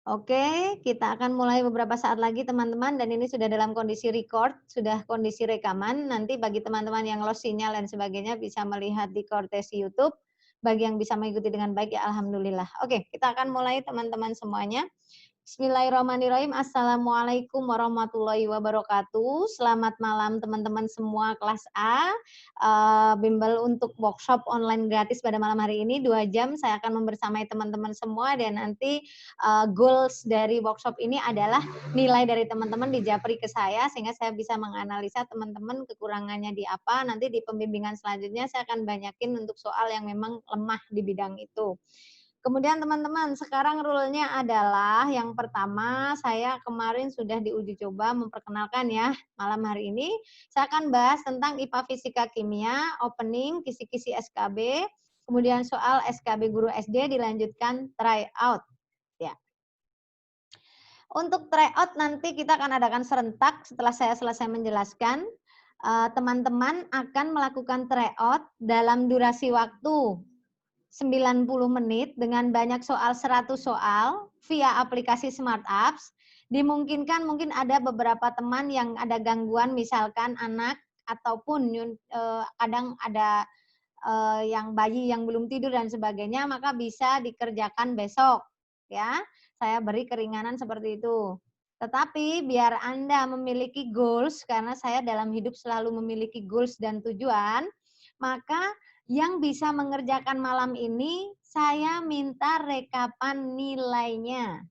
Oke, kita akan mulai beberapa saat lagi teman-teman dan ini sudah dalam kondisi record, sudah kondisi rekaman. Nanti bagi teman-teman yang lost sinyal dan sebagainya bisa melihat di Kortesi YouTube. Bagi yang bisa mengikuti dengan baik ya alhamdulillah. Oke, kita akan mulai teman-teman semuanya. Bismillahirrahmanirrahim. Assalamualaikum warahmatullahi wabarakatuh. Selamat malam teman-teman semua kelas A. Bimbel untuk workshop online gratis pada malam hari ini 2 jam saya akan membersamai teman-teman semua dan nanti goals dari workshop ini adalah nilai dari teman-teman dijapri ke saya sehingga saya bisa menganalisa teman-teman kekurangannya di apa. Nanti di pembimbingan selanjutnya saya akan banyakin untuk soal yang memang lemah di bidang itu. Kemudian teman-teman, sekarang rule-nya adalah yang pertama saya kemarin sudah diuji coba memperkenalkan ya. Malam hari ini saya akan bahas tentang IPA Fisika Kimia, opening, kisi-kisi SKB, kemudian soal SKB guru SD dilanjutkan try out. Ya. Untuk tryout nanti kita akan adakan serentak setelah saya selesai menjelaskan. Teman-teman akan melakukan tryout dalam durasi waktu 90 menit dengan banyak soal 100 soal via aplikasi Smart Apps. Dimungkinkan mungkin ada beberapa teman yang ada gangguan misalkan anak ataupun kadang ada yang bayi yang belum tidur dan sebagainya maka bisa dikerjakan besok ya. Saya beri keringanan seperti itu. Tetapi biar Anda memiliki goals karena saya dalam hidup selalu memiliki goals dan tujuan, maka yang bisa mengerjakan malam ini, saya minta rekapan nilainya.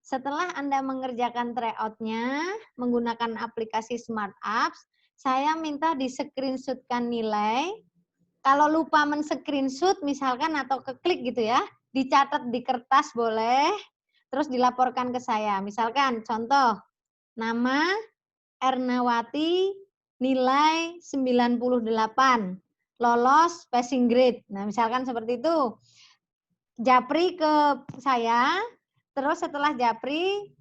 Setelah Anda mengerjakan tryout-nya menggunakan aplikasi Smart Apps, saya minta di-screenshot-kan nilai. Kalau lupa men-screenshot misalkan atau keklik gitu ya, dicatat di kertas boleh, terus dilaporkan ke saya. Misalkan contoh, nama Ernawati nilai 98, lolos passing grade. Nah, misalkan seperti itu. Japri ke saya, terus setelah Japri,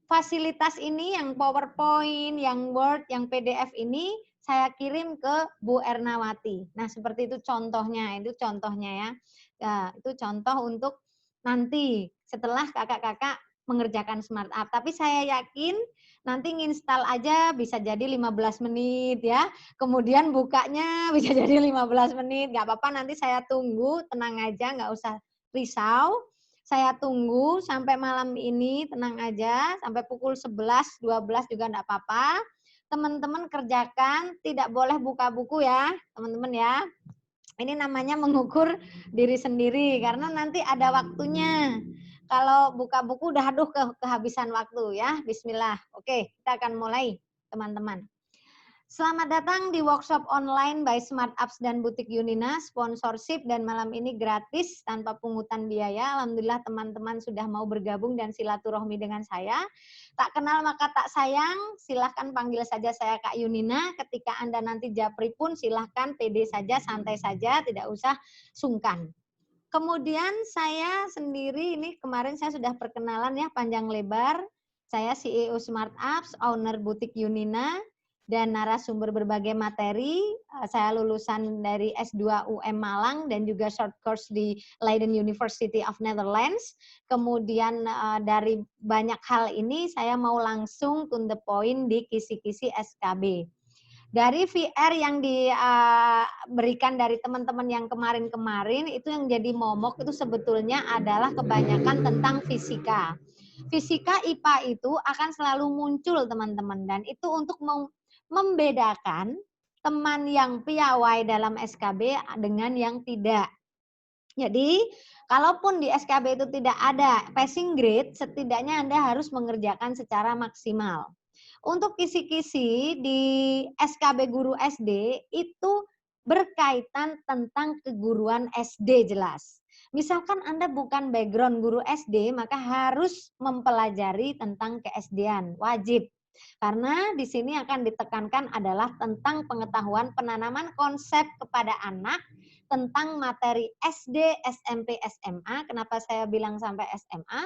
fasilitas ini yang PowerPoint, yang Word, yang PDF ini saya kirim ke Bu Ernawati. Nah, seperti itu contohnya ya. Nah, itu contoh untuk nanti setelah kakak-kakak mengerjakan Smart Up. Tapi saya yakin nanti nginstal aja bisa jadi 15 menit ya. Kemudian bukanya bisa jadi 15 menit. Nggak apa-apa, nanti saya tunggu, tenang aja, nggak usah risau. Saya tunggu sampai malam ini, tenang aja, sampai pukul 11, 12 juga enggak apa-apa. Teman-teman kerjakan, tidak boleh buka buku ya, teman-teman ya. Ini namanya mengukur diri sendiri, karena nanti ada waktunya. Kalau buka buku udah aduh kehabisan waktu ya, bismillah. Oke, kita akan mulai teman-teman. Selamat datang di workshop online by Smart Apps dan Butik Yunina, sponsorship dan malam ini gratis tanpa pungutan biaya. Alhamdulillah teman-teman sudah mau bergabung dan silaturahmi dengan saya. Tak kenal maka tak sayang, silahkan panggil saja saya Kak Yunina. Ketika Anda nanti japri pun silahkan pede saja, santai saja, tidak usah sungkan. Kemudian saya sendiri ini kemarin saya sudah perkenalan ya panjang lebar. Saya CEO Smart Apps, owner Butik Yunina, dan narasumber berbagai materi. Saya lulusan dari S2 UM Malang dan juga short course di Leiden University of Netherlands. Kemudian dari banyak hal ini saya mau langsung to the point di kisi-kisi SKB. Dari VR yang diberikan dari teman-teman yang kemarin-kemarin itu yang jadi momok itu sebetulnya adalah kebanyakan tentang fisika. Fisika IPA itu akan selalu muncul teman-teman dan itu untuk membedakan teman yang piawai dalam SKB dengan yang tidak. Jadi, kalaupun di SKB itu tidak ada passing grade, setidaknya Anda harus mengerjakan secara maksimal. Untuk kisi-kisi di SKB guru SD itu berkaitan tentang keguruan SD jelas. Misalkan Anda bukan background guru SD, maka harus mempelajari tentang ke-SD-an, wajib. Karena di sini akan ditekankan adalah tentang pengetahuan penanaman konsep kepada anak tentang materi SD, SMP, SMA. Kenapa saya bilang sampai SMA?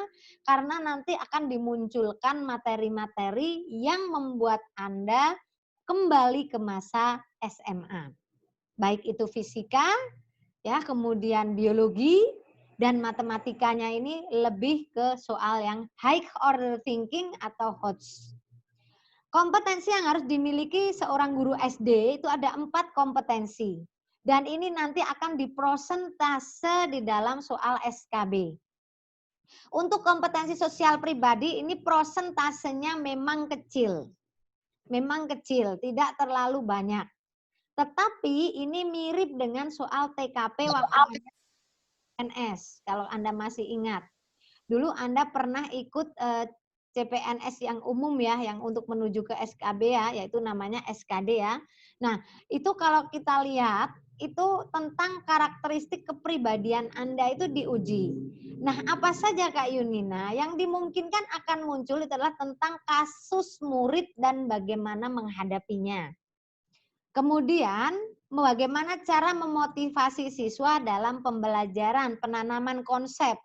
Karena nanti akan dimunculkan materi-materi yang membuat Anda kembali ke masa SMA. Baik itu fisika, ya, kemudian biologi, Dan matematikanya ini lebih ke soal yang high order thinking atau HOTS. Kompetensi yang harus dimiliki seorang guru SD itu ada 4 kompetensi. Dan ini nanti akan diprosentase di dalam soal SKB. Untuk kompetensi sosial pribadi ini prosentasenya memang kecil. Memang kecil, tidak terlalu banyak. Tetapi ini mirip dengan soal TKP waktu CPNS, kalau Anda masih ingat. Dulu Anda pernah ikut CPNS yang umum ya, yang untuk menuju ke SKB ya, yaitu namanya SKD ya. Nah, itu kalau kita lihat, itu tentang karakteristik kepribadian Anda itu diuji. Nah, apa saja Kak Yunina? Yang dimungkinkan akan muncul itu adalah tentang kasus murid dan bagaimana menghadapinya. Kemudian, bagaimana cara memotivasi siswa dalam pembelajaran, penanaman konsep.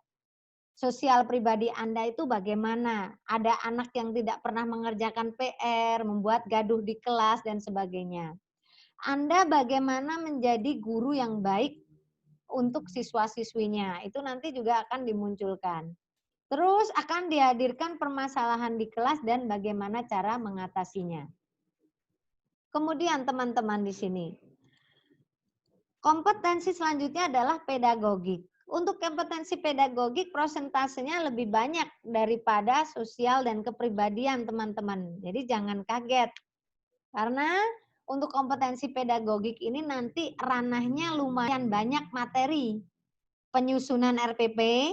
Sosial pribadi Anda itu bagaimana? Ada anak yang tidak pernah mengerjakan PR, membuat gaduh di kelas, dan sebagainya. Anda bagaimana menjadi guru yang baik untuk siswa-siswinya? Itu nanti juga akan dimunculkan. Terus akan dihadirkan permasalahan di kelas dan bagaimana cara mengatasinya. Kemudian teman-teman di sini. Kompetensi selanjutnya adalah pedagogik. Untuk kompetensi pedagogik prosentasenya lebih banyak daripada sosial dan kepribadian teman-teman. Jadi jangan kaget. Karena untuk kompetensi pedagogik ini nanti ranahnya lumayan banyak materi. Penyusunan RPP.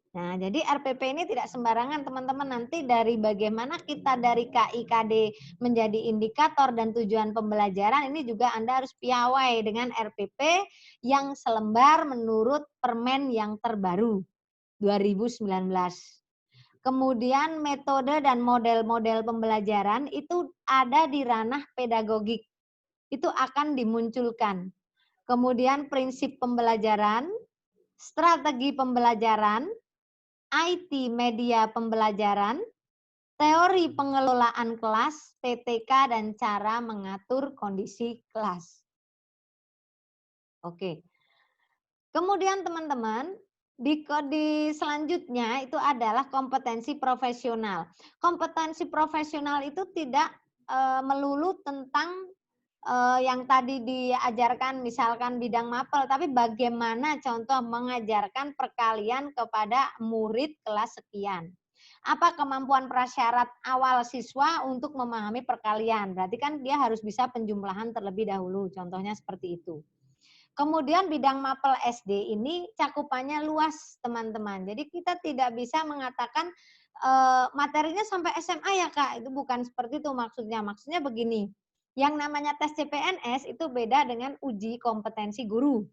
Nah, jadi RPP ini tidak sembarangan teman-teman. Nanti dari bagaimana kita dari KIKD menjadi indikator dan tujuan pembelajaran, ini juga Anda harus piawai dengan RPP yang selembar menurut permen yang terbaru 2019. Kemudian metode dan model-model pembelajaran itu ada di ranah pedagogik. Itu akan dimunculkan. Kemudian prinsip pembelajaran, strategi pembelajaran, IT media pembelajaran, teori pengelolaan kelas, TTK, dan cara mengatur kondisi kelas. Oke. Kemudian teman-teman, di selanjutnya itu adalah kompetensi profesional. Kompetensi profesional itu tidak melulu tentang yang tadi diajarkan misalkan bidang mapel, tapi bagaimana contoh mengajarkan perkalian kepada murid kelas sekian. Apa kemampuan prasyarat awal siswa untuk memahami perkalian? Berarti kan dia harus bisa penjumlahan terlebih dahulu, contohnya seperti itu. Kemudian bidang mapel SD ini cakupannya luas teman-teman. Jadi kita tidak bisa mengatakan materinya sampai SMA ya Kak, itu bukan seperti itu maksudnya. Maksudnya begini, yang namanya tes CPNS itu beda dengan uji kompetensi guru.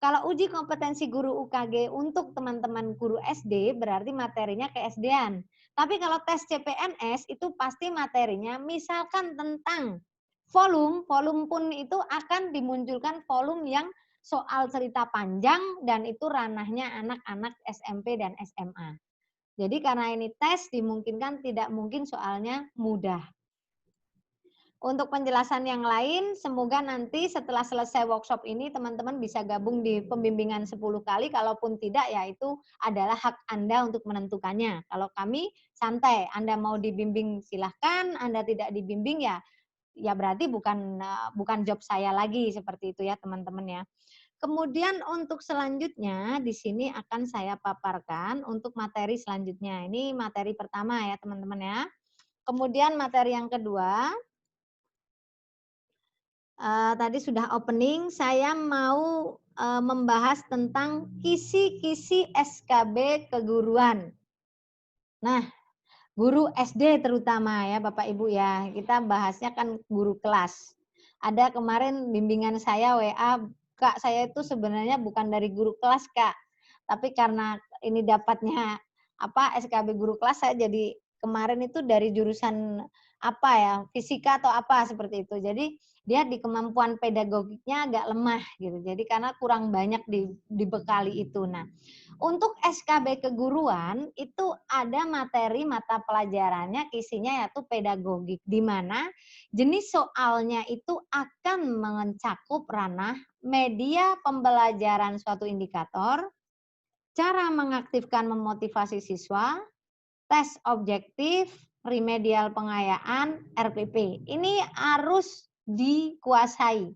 Kalau uji kompetensi guru UKG untuk teman-teman guru SD berarti materinya ke SD-an. Tapi kalau tes CPNS itu pasti materinya misalkan tentang volume pun itu akan dimunculkan volume yang soal cerita panjang dan itu ranahnya anak-anak SMP dan SMA. Jadi karena ini tes dimungkinkan tidak mungkin soalnya mudah. Untuk penjelasan yang lain, semoga nanti setelah selesai workshop ini teman-teman bisa gabung di pembimbingan 10 kali. Kalaupun tidak, ya itu adalah hak Anda untuk menentukannya. Kalau kami santai, Anda mau dibimbing silahkan, Anda tidak dibimbing ya berarti bukan job saya lagi seperti itu ya teman-teman ya. Kemudian untuk selanjutnya di sini akan saya paparkan untuk materi selanjutnya. Ini materi pertama ya teman-teman ya. Kemudian materi yang kedua, tadi sudah opening, saya mau membahas tentang kisi-kisi SKB keguruan. Nah, guru SD terutama ya Bapak Ibu ya, kita bahasnya kan guru kelas. Ada kemarin bimbingan saya WA, Kak saya itu sebenarnya bukan dari guru kelas Kak, tapi karena ini dapatnya SKB guru kelas, saya jadi kemarin itu dari jurusan fisika atau apa seperti itu. Jadi dia di kemampuan pedagogiknya agak lemah gitu. Jadi karena kurang banyak dibekali itu. Nah, untuk SKB keguruan itu ada materi mata pelajarannya isinya yaitu pedagogik, di mana jenis soalnya itu akan mencakup ranah media pembelajaran suatu indikator, cara mengaktifkan memotivasi siswa, tes objektif, remedial pengayaan, RPP. Ini harus dikuasai.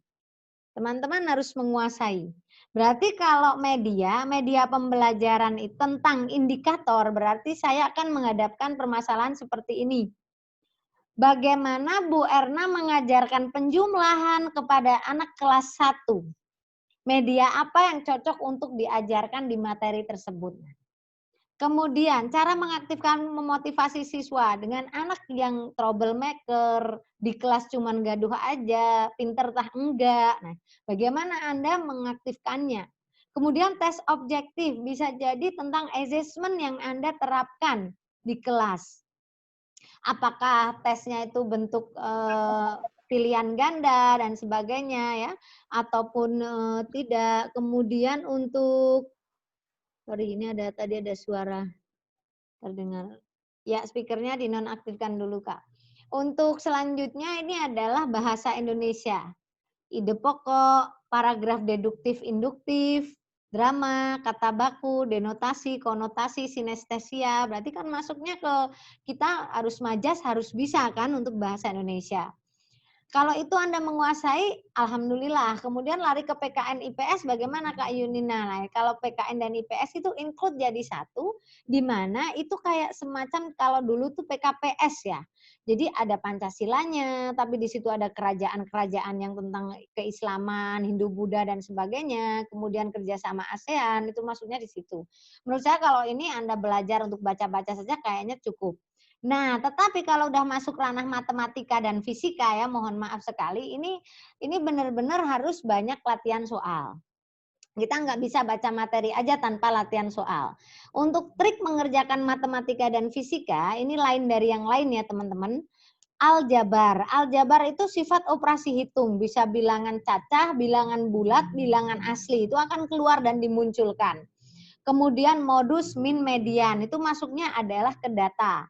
Teman-teman harus menguasai. Berarti kalau media pembelajaran tentang indikator, berarti saya akan menghadapkan permasalahan seperti ini. Bagaimana Bu Erna mengajarkan penjumlahan kepada anak kelas 1? Media apa yang cocok untuk diajarkan di materi tersebut? Kemudian cara mengaktifkan memotivasi siswa dengan anak yang troublemaker, di kelas cuman gaduh aja, pinter tah enggak. Nah, bagaimana Anda mengaktifkannya? Kemudian tes objektif bisa jadi tentang assessment yang Anda terapkan di kelas. Apakah tesnya itu bentuk pilihan ganda dan sebagainya ya, ataupun tidak. Kemudian untuk sorry, ini tadi ada suara terdengar. Ya, speakernya dinonaktifkan dulu, Kak. Untuk selanjutnya ini adalah bahasa Indonesia. Ide pokok, paragraf deduktif induktif, drama, kata baku, denotasi, konotasi, sinestesia. Berarti kan masuknya ke kita harus majas, harus bisa kan untuk bahasa Indonesia. Kalau itu Anda menguasai, alhamdulillah. Kemudian lari ke PKN IPS, bagaimana Kak Yunina? Nah, kalau PKN dan IPS itu include jadi satu, di mana itu kayak semacam kalau dulu tuh PKPS ya. Jadi ada Pancasilanya, tapi di situ ada kerajaan-kerajaan yang tentang keislaman, Hindu, Buddha dan sebagainya. Kemudian kerjasama ASEAN, itu maksudnya di situ. Menurut saya kalau ini Anda belajar untuk baca-baca saja kayaknya cukup. Nah, tetapi kalau udah masuk ranah matematika dan fisika ya, mohon maaf sekali, ini benar-benar harus banyak latihan soal. Kita nggak bisa baca materi aja tanpa latihan soal. Untuk trik mengerjakan matematika dan fisika, ini lain dari yang lain ya teman-teman. Aljabar. Aljabar itu sifat operasi hitung. Bisa bilangan cacah, bilangan bulat, bilangan asli. Itu akan keluar dan dimunculkan. Kemudian modus min median. Itu masuknya adalah ke data.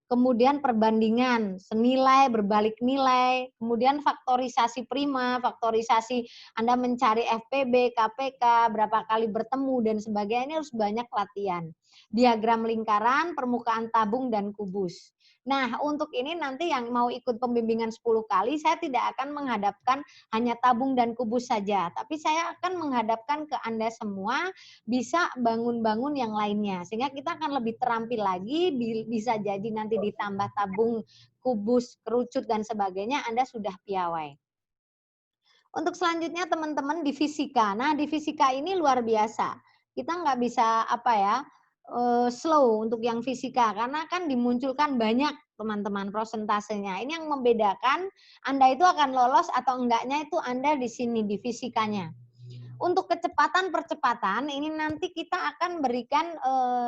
Kemudian perbandingan, senilai, berbalik nilai, kemudian faktorisasi prima, faktorisasi Anda mencari FPB, KPK, berapa kali bertemu, dan sebagainya, ini harus banyak latihan. Diagram lingkaran, permukaan tabung, dan kubus. Nah, untuk ini nanti yang mau ikut pembimbingan 10 kali, saya tidak akan menghadapkan hanya tabung dan kubus saja, tapi saya akan menghadapkan ke Anda semua bisa bangun-bangun yang lainnya. Sehingga kita akan lebih terampil lagi, bisa jadi nanti ditambah tabung, kubus, kerucut, dan sebagainya, Anda sudah piawai. Untuk selanjutnya teman-teman di fisika. Nah, di fisika ini luar biasa. Kita nggak bisa slow untuk yang fisika karena kan dimunculkan banyak teman-teman prosentasenya. Ini yang membedakan Anda itu akan lolos atau enggaknya itu Anda di sini di fisikanya. Untuk percepatan ini nanti kita akan berikan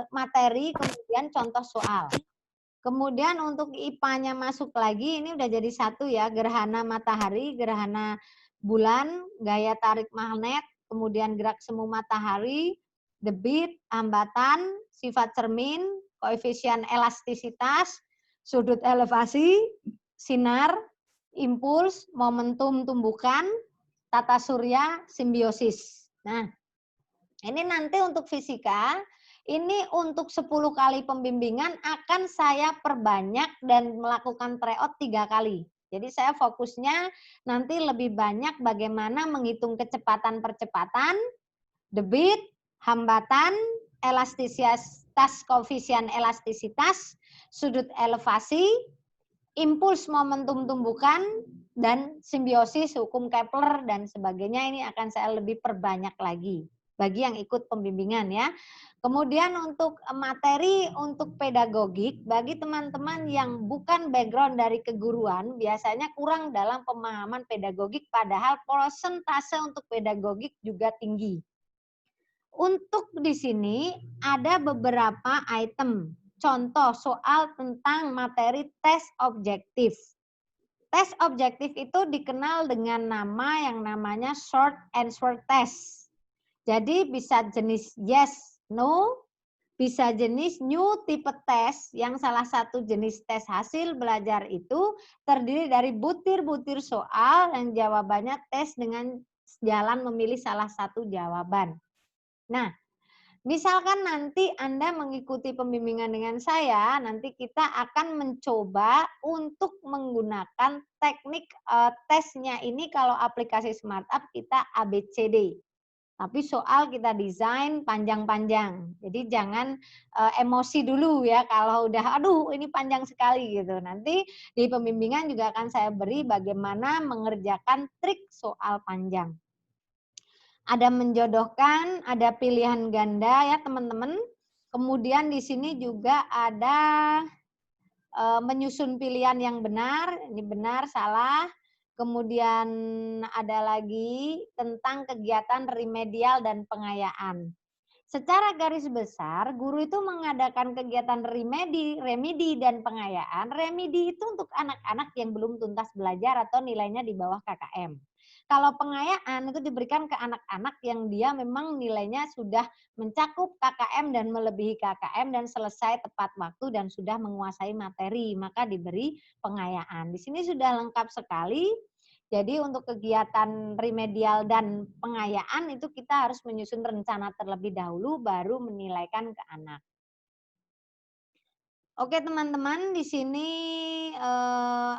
materi kemudian contoh soal. Kemudian untuk IPA-nya masuk lagi ini udah jadi satu ya, gerhana matahari, gerhana bulan, gaya tarik magnet, kemudian gerak semu matahari, debit, hambatan, sifat cermin, koefisien elastisitas, sudut elevasi, sinar, impuls, momentum tumbukan, tata surya, simbiosis. Nah, ini nanti untuk fisika, ini untuk 10 kali pembimbingan akan saya perbanyak dan melakukan tryout 3 kali. Jadi saya fokusnya nanti lebih banyak bagaimana menghitung kecepatan-percepatan, debit, hambatan, elastisitas, koefisien elastisitas, sudut elevasi, impuls momentum tumbukan, dan simbiosis, hukum Kepler, dan sebagainya. Ini akan saya lebih perbanyak lagi bagi yang ikut pembimbingan ya. Kemudian untuk materi untuk pedagogik, bagi teman-teman yang bukan background dari keguruan, biasanya kurang dalam pemahaman pedagogik, padahal persentase untuk pedagogik juga tinggi. Untuk di sini ada beberapa item, contoh soal tentang materi tes objektif. Tes objektif itu dikenal dengan nama yang namanya short answer test. Jadi bisa jenis yes, no, bisa jenis new type test yang salah satu jenis tes hasil belajar itu terdiri dari butir-butir soal yang jawabannya tes dengan jalan memilih salah satu jawaban. Nah, Misalkan nanti Anda mengikuti pembimbingan dengan saya, nanti kita akan mencoba untuk menggunakan teknik tesnya ini kalau aplikasi SmartUp kita ABCD. Tapi soal kita desain panjang-panjang. Jadi jangan emosi dulu ya kalau udah aduh ini panjang sekali gitu. Nanti di pembimbingan juga akan saya beri bagaimana mengerjakan trik soal panjang. Ada menjodohkan, ada pilihan ganda ya teman-teman. Kemudian di sini juga ada menyusun pilihan yang benar, ini benar, salah. Kemudian ada lagi tentang kegiatan remedial dan pengayaan. Secara garis besar, guru itu mengadakan kegiatan remedi dan pengayaan. Remedi itu untuk anak-anak yang belum tuntas belajar atau nilainya di bawah KKM. Kalau pengayaan itu diberikan ke anak-anak yang dia memang nilainya sudah mencakup KKM dan melebihi KKM dan selesai tepat waktu dan sudah menguasai materi, maka diberi pengayaan. Di sini sudah lengkap sekali. Jadi untuk kegiatan remedial dan pengayaan itu kita harus menyusun rencana terlebih dahulu baru menilaikan ke anak. Oke teman-teman, di sini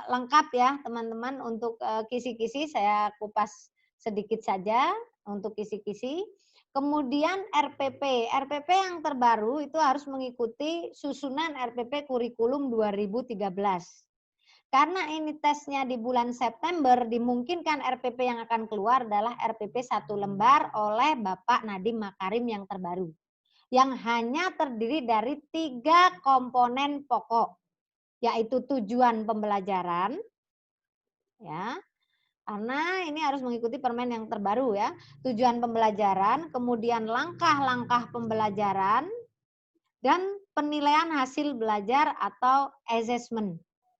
lengkap ya teman-teman untuk kisi-kisi saya kupas sedikit saja untuk kisi-kisi. Kemudian RPP. RPP yang terbaru itu harus mengikuti susunan RPP kurikulum 2013. Karena ini tesnya di bulan September, dimungkinkan RPP yang akan keluar adalah RPP 1 lembar oleh Bapak Nadiem Makarim yang terbaru. Yang hanya terdiri dari 3 komponen pokok, yaitu tujuan pembelajaran, ya, karena ini harus mengikuti permen yang terbaru ya. Tujuan pembelajaran, kemudian langkah-langkah pembelajaran, dan penilaian hasil belajar atau assessment.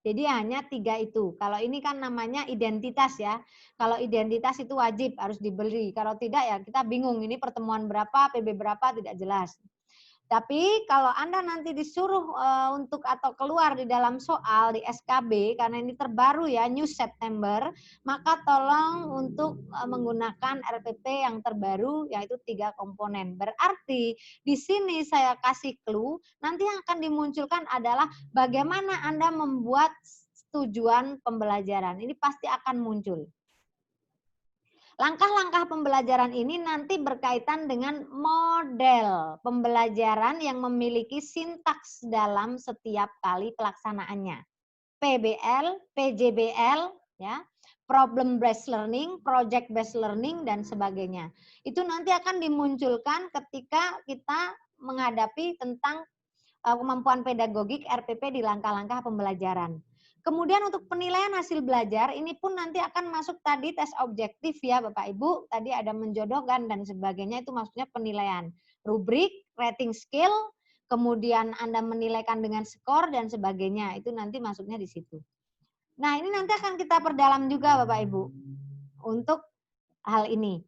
Jadi hanya 3 itu. Kalau ini kan namanya identitas ya. Kalau identitas itu wajib harus dibeli. Kalau tidak ya kita bingung ini pertemuan berapa, PB berapa tidak jelas. Tapi kalau Anda nanti disuruh untuk atau keluar di dalam soal di SKB karena ini terbaru ya New September, maka tolong untuk menggunakan RPP yang terbaru yaitu 3 komponen. Berarti di sini saya kasih clue, nanti yang akan dimunculkan adalah bagaimana Anda membuat tujuan pembelajaran. Ini pasti akan muncul. Langkah-langkah pembelajaran ini nanti berkaitan dengan model pembelajaran yang memiliki sintaks dalam setiap kali pelaksanaannya. PBL, PJBL, ya, problem based learning, project based learning dan sebagainya. Itu nanti akan dimunculkan ketika kita menghadapi tentang kemampuan pedagogik RPP di langkah-langkah pembelajaran. Kemudian untuk penilaian hasil belajar, ini pun nanti akan masuk tadi tes objektif ya Bapak Ibu. Tadi ada menjodohkan dan sebagainya, itu maksudnya penilaian. Rubrik, rating skill, kemudian Anda menilaikan dengan skor dan sebagainya. Itu nanti masuknya di situ. Nah ini nanti akan kita perdalam juga Bapak Ibu untuk hal ini.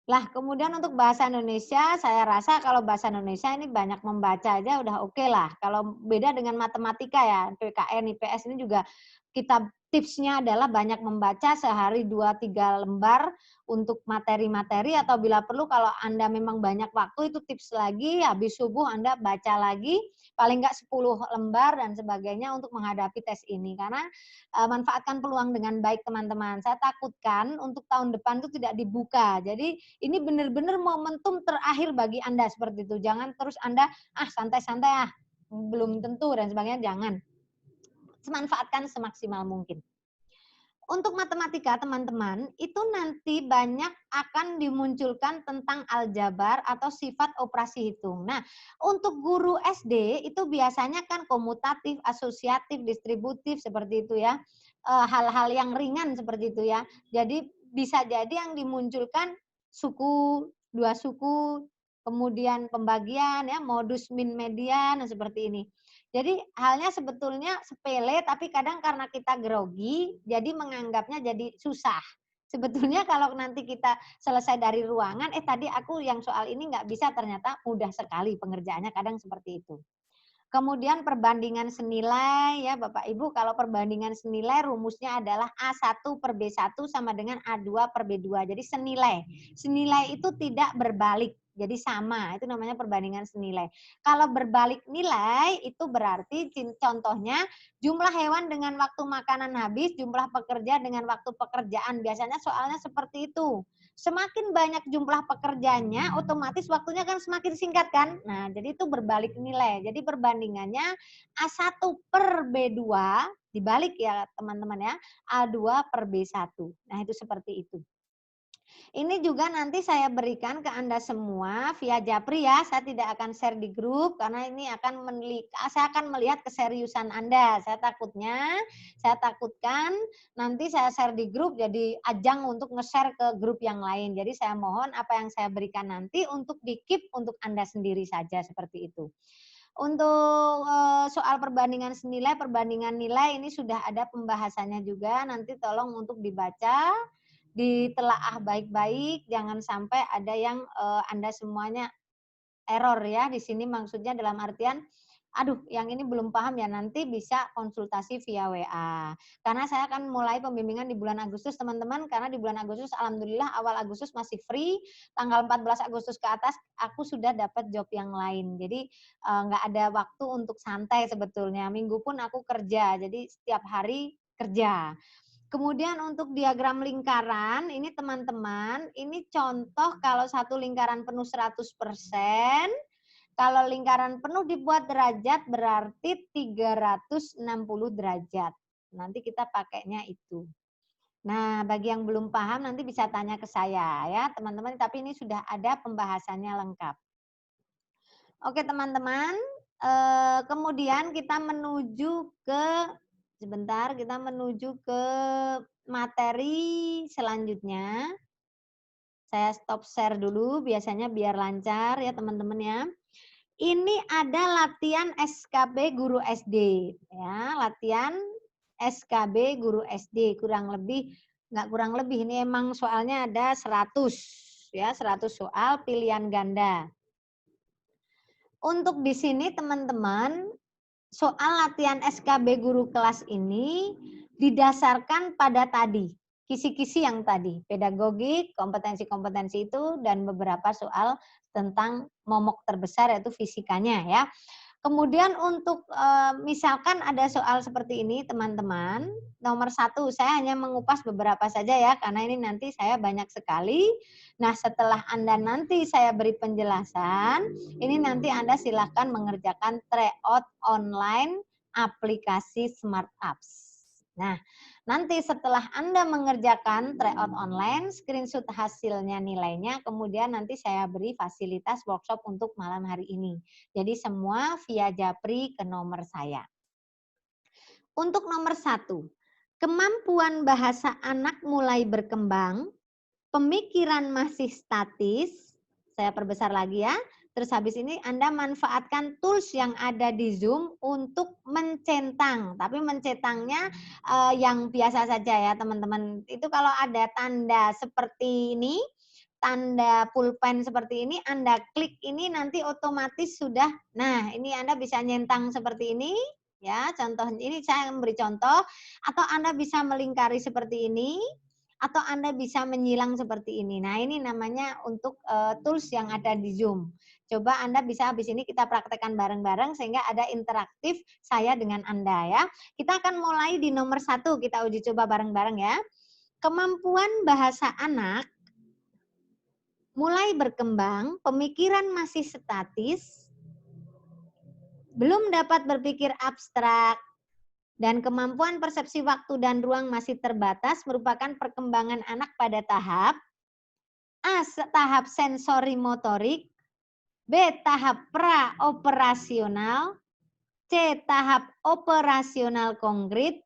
Lah, kemudian untuk bahasa Indonesia, saya rasa kalau bahasa Indonesia ini banyak membaca aja udah oke lah. Kalau beda dengan matematika ya, PKN, IPS ini juga kita tipsnya adalah banyak membaca sehari 2-3 lembar untuk materi-materi atau bila perlu kalau Anda memang banyak waktu itu tips lagi, habis subuh Anda baca lagi paling enggak 10 lembar dan sebagainya untuk menghadapi tes ini. Karena manfaatkan peluang dengan baik teman-teman. Saya takutkan untuk tahun depan itu tidak dibuka. Jadi ini benar-benar momentum terakhir bagi Anda seperti itu. Jangan terus Anda santai-santai belum tentu dan sebagainya, jangan. Manfaatkan semaksimal mungkin. Untuk matematika teman-teman, itu nanti banyak akan dimunculkan tentang aljabar atau sifat operasi hitung. Nah, untuk guru SD itu biasanya kan komutatif, asosiatif, distributif seperti itu ya. Hal-hal yang ringan seperti itu ya. Jadi bisa jadi yang dimunculkan suku, 2 suku, kemudian pembagian ya, modus min median seperti ini. Jadi halnya sebetulnya sepele tapi kadang karena kita grogi jadi menganggapnya jadi susah. Sebetulnya kalau nanti kita selesai dari ruangan, tadi aku yang soal ini nggak bisa ternyata mudah sekali pengerjaannya kadang seperti itu. Kemudian perbandingan senilai ya Bapak Ibu, kalau perbandingan senilai rumusnya adalah A1 per B1 sama dengan A2 per B2. Jadi senilai. Senilai itu tidak berbalik. jadi sama, itu namanya perbandingan senilai. Kalau berbalik nilai itu berarti contohnya jumlah hewan dengan waktu makanan habis, jumlah pekerja dengan waktu pekerjaan. Biasanya soalnya seperti itu. Semakin banyak jumlah pekerjanya, otomatis waktunya kan semakin singkat kan? Nah, jadi itu berbalik nilai. Jadi perbandingannya A1 per B2, dibalik ya teman-teman ya, A2 per B1. Nah, itu seperti itu. Ini juga nanti saya berikan ke Anda semua via Japri ya. Saya tidak akan share di grup karena ini saya akan melihat keseriusan Anda. Saya takutkan nanti saya share di grup jadi ajang untuk nge-share ke grup yang lain. Jadi saya mohon apa yang saya berikan nanti untuk di-keep untuk Anda sendiri saja seperti itu. Untuk soal perbandingan senilai, perbandingan nilai ini sudah ada pembahasannya juga. Nanti tolong untuk dibaca, ditelaah baik-baik, jangan sampai ada yang Anda semuanya error ya. Di sini maksudnya dalam artian, aduh yang ini belum paham ya, nanti bisa konsultasi via WA. Karena saya akan mulai pembimbingan di bulan Agustus teman-teman, karena di bulan Agustus alhamdulillah awal Agustus masih free, tanggal 14 Agustus ke atas aku sudah dapat job yang lain. Jadi nggak ada waktu untuk santai sebetulnya. Minggu pun aku kerja, jadi setiap hari kerja. Kemudian untuk diagram lingkaran, ini teman-teman, ini contoh kalau satu lingkaran penuh 100%, kalau lingkaran penuh dibuat derajat berarti 360 derajat. Nanti kita pakainya itu. Nah, bagi yang belum paham nanti bisa tanya ke saya ya, teman-teman, tapi ini sudah ada pembahasannya lengkap. Oke, teman-teman, kemudian kita menuju ke kita menuju ke materi selanjutnya. Saya stop share dulu biasanya biar lancar ya teman-teman ya. Ini ada latihan SKB guru SD ya, latihan SKB guru SD nggak kurang lebih ini emang soalnya ada 100 ya, 100 soal pilihan ganda. Untuk di sini teman-teman, soal latihan SKB guru kelas ini didasarkan pada tadi, kisi-kisi yang tadi, pedagogik, kompetensi-kompetensi itu, dan beberapa soal tentang momok terbesar yaitu fisikanya ya. Kemudian untuk misalkan ada soal seperti ini teman-teman, nomor 1 saya hanya mengupas beberapa saja ya, karena ini nanti saya banyak sekali. Nah setelah Anda nanti saya beri penjelasan, ini nanti Anda silakan mengerjakan tryout online aplikasi Smart Apps. Nah, nanti setelah Anda mengerjakan tryout online, screenshot hasilnya nilainya, kemudian nanti saya beri fasilitas workshop untuk malam hari ini. Jadi semua via Japri ke nomor saya. Untuk nomor 1, kemampuan bahasa anak mulai berkembang, pemikiran masih statis, saya perbesar lagi ya. Terus habis ini Anda manfaatkan tools yang ada di Zoom untuk mencentang. Tapi mencentangnya yang biasa saja ya teman-teman. Itu kalau ada tanda seperti ini, tanda pulpen seperti ini, Anda klik ini nanti otomatis sudah, nah ini Anda bisa nyentang seperti ini. Ya, contoh ini saya memberi contoh, atau Anda bisa melingkari seperti ini, atau Anda bisa menyilang seperti ini. Nah, ini namanya untuk tools yang ada di Zoom. Coba Anda bisa habis ini kita praktekkan bareng-bareng sehingga ada interaktif saya dengan Anda ya. Kita akan mulai di nomor 1, kita uji coba bareng-bareng ya. Kemampuan bahasa anak mulai berkembang, pemikiran masih statis, belum dapat berpikir abstrak, dan kemampuan persepsi waktu dan ruang masih terbatas merupakan perkembangan anak pada tahap A. Tahap sensori motorik, B. Tahap pra-operasional, C. Tahap operasional konkret,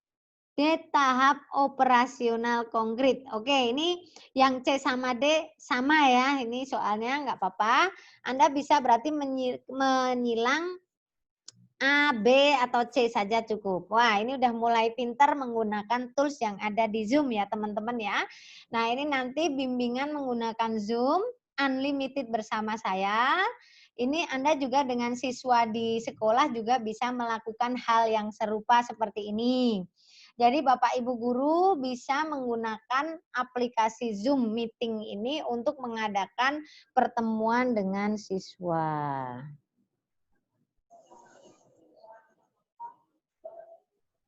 D. Tahap operasional konkret. Oke, ini yang C sama D sama ya, ini soalnya nggak apa-apa. Anda bisa berarti menyilang A, B, atau C saja cukup. Wah, ini udah mulai pintar menggunakan tools yang ada di Zoom ya teman-teman ya. Nah, ini nanti bimbingan menggunakan Zoom, unlimited bersama saya. Ini Anda juga dengan siswa di sekolah juga bisa melakukan hal yang serupa seperti ini. Jadi Bapak Ibu guru bisa menggunakan aplikasi Zoom meeting ini untuk mengadakan pertemuan dengan siswa.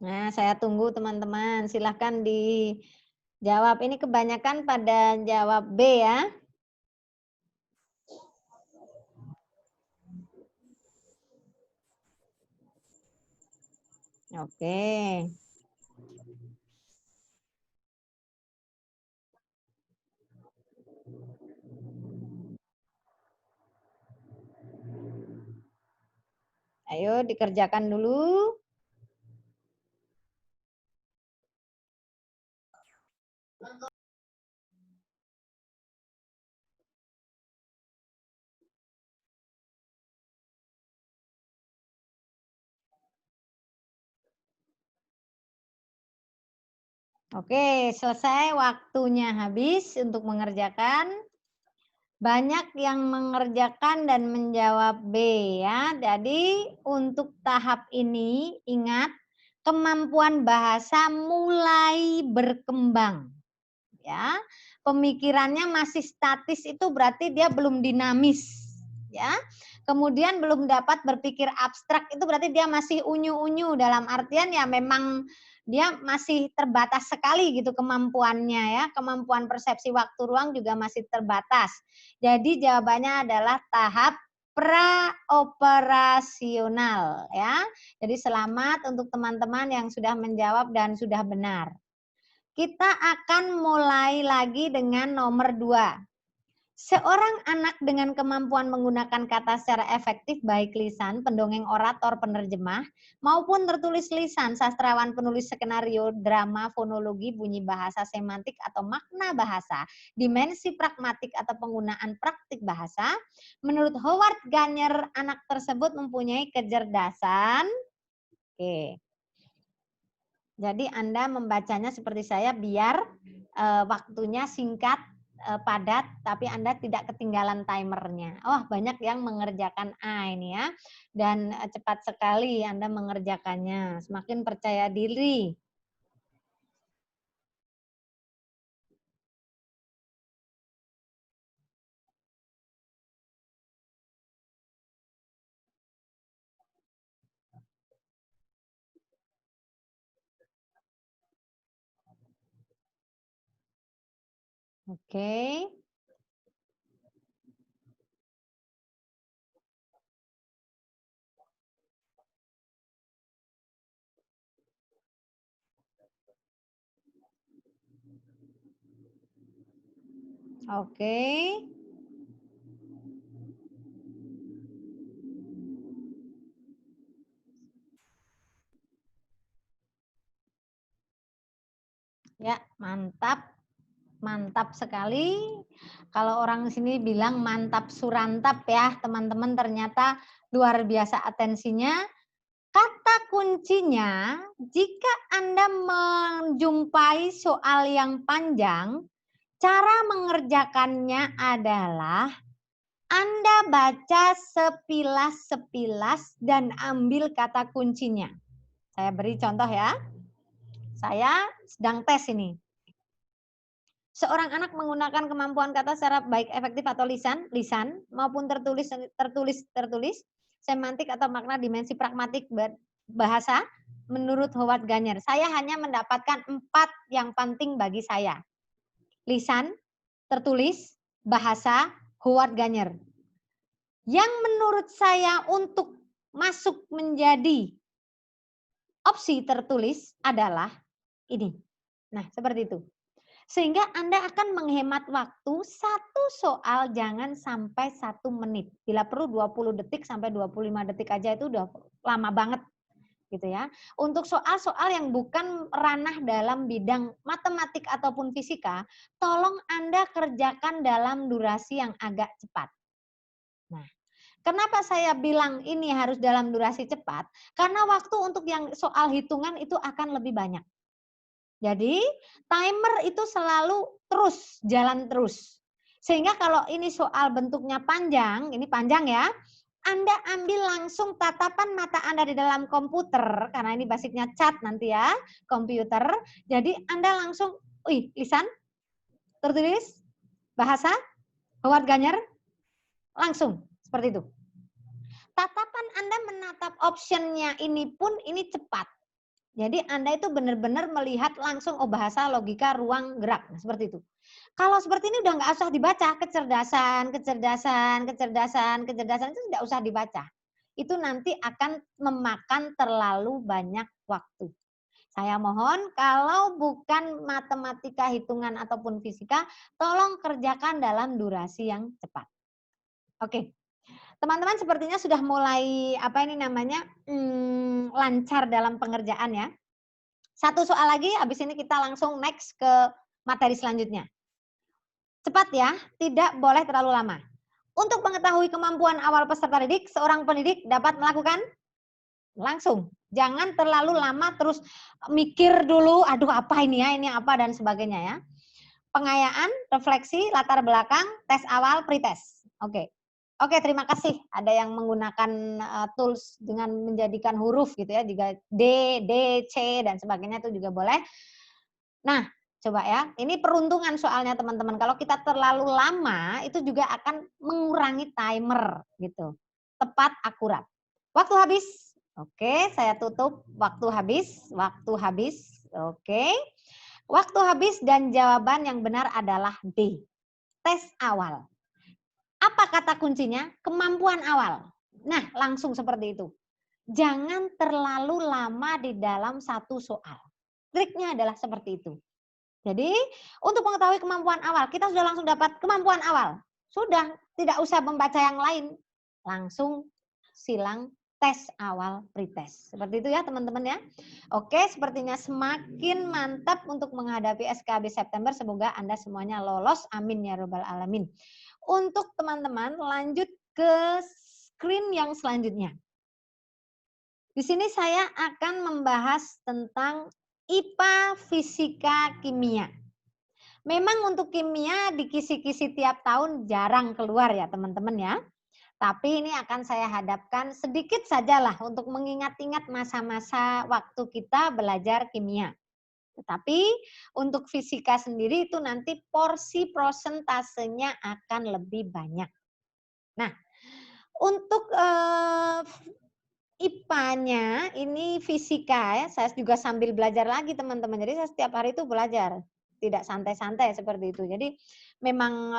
Nah, saya tunggu teman-teman. Silahkan dijawab. Ini kebanyakan pada jawab B ya. Oke. Ayo dikerjakan dulu. Oke, selesai, waktunya habis untuk mengerjakan. Banyak yang mengerjakan dan menjawab B ya. Jadi untuk tahap ini ingat kemampuan bahasa mulai berkembang ya. Pemikirannya masih statis itu berarti dia belum dinamis ya. Kemudian belum dapat berpikir abstrak itu berarti dia masih unyu-unyu, dalam artian ya memang dia masih terbatas sekali gitu kemampuannya ya. Kemampuan persepsi waktu ruang juga masih terbatas. Jadi jawabannya adalah tahap praoperasional ya. Jadi selamat untuk teman-teman yang sudah menjawab dan sudah benar. Kita akan mulai lagi dengan nomor 2. Seorang anak dengan kemampuan menggunakan kata secara efektif baik lisan, pendongeng, orator, penerjemah, maupun tertulis lisan, sastrawan, penulis skenario, drama, fonologi, bunyi bahasa, semantik atau makna bahasa, dimensi pragmatik atau penggunaan praktik bahasa. Menurut Howard Gardner, anak tersebut mempunyai kecerdasan. Oke. Jadi Anda membacanya seperti saya biar waktunya singkat, padat, tapi Anda tidak ketinggalan timernya. Oh, banyak yang mengerjakan A ini ya. Dan cepat sekali Anda mengerjakannya. Semakin percaya diri. Oke. Oke. Ya, mantap. Mantap sekali. Kalau orang sini bilang mantap surantap ya, teman-teman ternyata luar biasa atensinya. Kata kuncinya, jika Anda menjumpai soal yang panjang, cara mengerjakannya adalah Anda baca sepilas-sepilas dan ambil kata kuncinya. Saya beri contoh ya. Saya sedang tes ini. Seorang anak menggunakan kemampuan kata secara baik efektif atau lisan maupun tertulis, semantik atau makna dimensi pragmatik bahasa menurut Howard Gardner. Saya hanya mendapatkan 4 yang penting bagi saya. Lisan, tertulis, bahasa, Howard Gardner. Yang menurut saya untuk masuk menjadi opsi tertulis adalah ini. Nah, seperti itu. Sehingga Anda akan menghemat waktu satu soal jangan sampai 1 menit. Bila perlu 20 detik sampai 25 detik aja itu udah lama banget gitu ya. Untuk soal-soal yang bukan ranah dalam bidang matematik ataupun fisika, tolong Anda kerjakan dalam durasi yang agak cepat. Nah, kenapa saya bilang ini harus dalam durasi cepat? Karena waktu untuk yang soal hitungan itu akan lebih banyak. Jadi timer itu selalu terus, jalan terus. Sehingga kalau ini soal bentuknya panjang, ini panjang ya, Anda ambil langsung tatapan mata Anda di dalam komputer, karena ini basicnya chat nanti ya, komputer. Jadi Anda langsung, lisan, tertulis, bahasa, Howard Ganyer, langsung, seperti itu. Tatapan Anda menatap optionnya ini pun ini cepat. Jadi Anda itu benar-benar melihat langsung, bahasa, logika, ruang, gerak. Nah, seperti itu. Kalau seperti ini udah nggak usah dibaca, kecerdasan itu tidak usah dibaca. Itu nanti akan memakan terlalu banyak waktu. Saya mohon kalau bukan matematika, hitungan ataupun fisika, tolong kerjakan dalam durasi yang cepat. Oke. Teman-teman sepertinya sudah mulai lancar dalam pengerjaan ya. Satu soal lagi, habis ini kita langsung next ke materi selanjutnya. Cepat ya, tidak boleh terlalu lama. Untuk mengetahui kemampuan awal peserta didik, seorang pendidik dapat melakukan langsung. Jangan terlalu lama terus mikir dulu, aduh apa ini ya, ini apa dan sebagainya ya. Pengayaan, refleksi, latar belakang, tes awal, pretest. Oke. Oke, terima kasih. Ada yang menggunakan tools dengan menjadikan huruf gitu ya, juga D, C dan sebagainya itu juga boleh. Nah, coba ya. Ini peruntungan soalnya teman-teman. Kalau kita terlalu lama itu juga akan mengurangi timer gitu. Tepat, akurat. Waktu habis. Oke, saya tutup. Waktu habis. Waktu habis. Oke. Waktu habis dan jawaban yang benar adalah D. Tes awal. Apa kata kuncinya? Kemampuan awal. Nah, langsung seperti itu. Jangan terlalu lama di dalam satu soal. Triknya adalah seperti itu. Jadi, untuk mengetahui kemampuan awal, kita sudah langsung dapat kemampuan awal. Sudah, tidak usah membaca yang lain. Langsung silang tes awal pretest. Seperti itu ya teman-teman ya. Oke, sepertinya semakin mantap untuk menghadapi SKB September. Semoga Anda semuanya lolos. Amin ya robbal alamin. Untuk teman-teman lanjut ke screen yang selanjutnya. Di sini saya akan membahas tentang IPA, fisika, kimia. Memang untuk kimia di kisi-kisi tiap tahun jarang keluar ya teman-teman ya. Tapi ini akan saya hadapkan sedikit sajalah untuk mengingat-ingat masa-masa waktu kita belajar kimia. Tetapi untuk fisika sendiri itu nanti porsi prosentasenya akan lebih banyak. Nah, untuk IPA-nya ini fisika ya, saya juga sambil belajar lagi teman-teman. Jadi saya setiap hari itu belajar, tidak santai-santai seperti itu. Jadi memang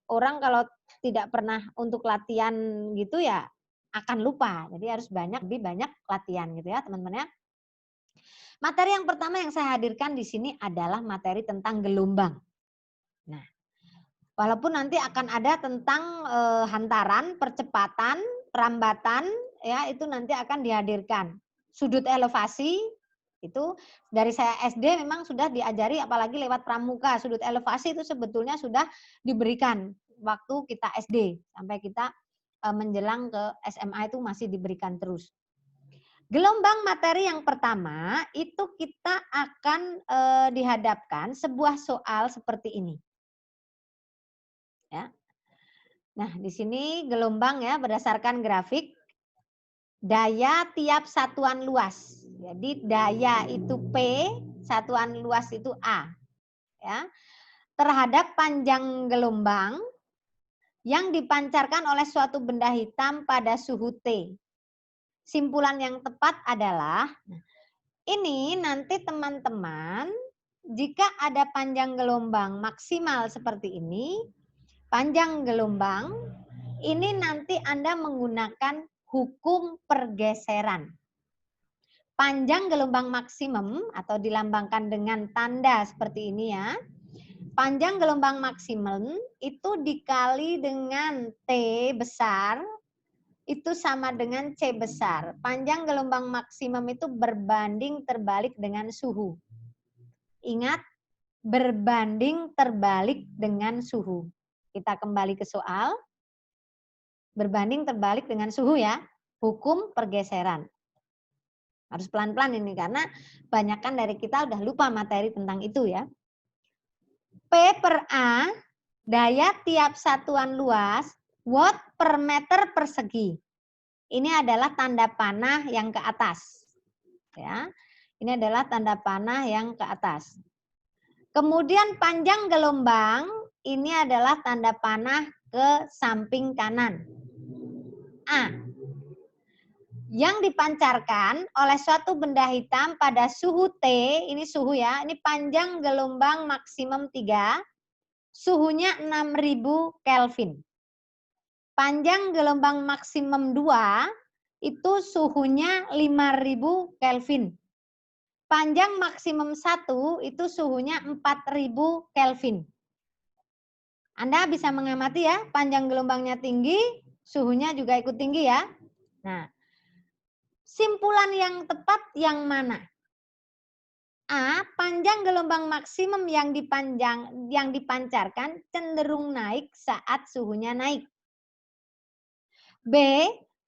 orang kalau tidak pernah untuk latihan gitu ya akan lupa. Jadi harus lebih banyak latihan gitu ya teman-teman ya. Materi yang pertama yang saya hadirkan di sini adalah materi tentang gelombang. Nah, walaupun nanti akan ada tentang hantaran, percepatan, perambatan, ya itu nanti akan dihadirkan. Sudut elevasi, itu dari saya SD memang sudah diajari, apalagi lewat pramuka. Sudut elevasi itu sebetulnya sudah diberikan waktu kita SD, sampai kita menjelang ke SMA itu masih diberikan terus. Gelombang materi yang pertama itu kita akan dihadapkan sebuah soal seperti ini. Ya. Nah, di sini gelombang ya berdasarkan grafik daya tiap satuan luas. Jadi daya itu P, satuan luas itu A. Ya. Terhadap panjang gelombang yang dipancarkan oleh suatu benda hitam pada suhu T. Simpulan yang tepat adalah ini nanti teman-teman jika ada panjang gelombang maksimal seperti ini, panjang gelombang ini nanti Anda menggunakan hukum pergeseran. Panjang gelombang maksimum atau dilambangkan dengan tanda seperti ini ya. Panjang gelombang maksimum itu dikali dengan T besar itu sama dengan C besar. Panjang gelombang maksimum itu berbanding terbalik dengan suhu. Ingat, berbanding terbalik dengan suhu. Kita kembali ke soal. Berbanding terbalik dengan suhu ya. Hukum pergeseran. Harus pelan-pelan ini karena banyakkan dari kita udah lupa materi tentang itu ya. P per A, daya tiap satuan luas watt per meter persegi. Ini adalah tanda panah yang ke atas. Ya. Ini adalah tanda panah yang ke atas. Kemudian panjang gelombang ini adalah tanda panah ke samping kanan. A. Yang dipancarkan oleh suatu benda hitam pada suhu T, ini suhu ya, ini panjang gelombang maksimum 3, suhunya 6000 Kelvin. Panjang gelombang maksimum 2, itu suhunya 5000 Kelvin. Panjang maksimum 1 itu suhunya 4000 Kelvin. Anda bisa mengamati ya, panjang gelombangnya tinggi, suhunya juga ikut tinggi ya. Nah, simpulan yang tepat yang mana? A, panjang gelombang maksimum yang dipancarkan cenderung naik saat suhunya naik. B,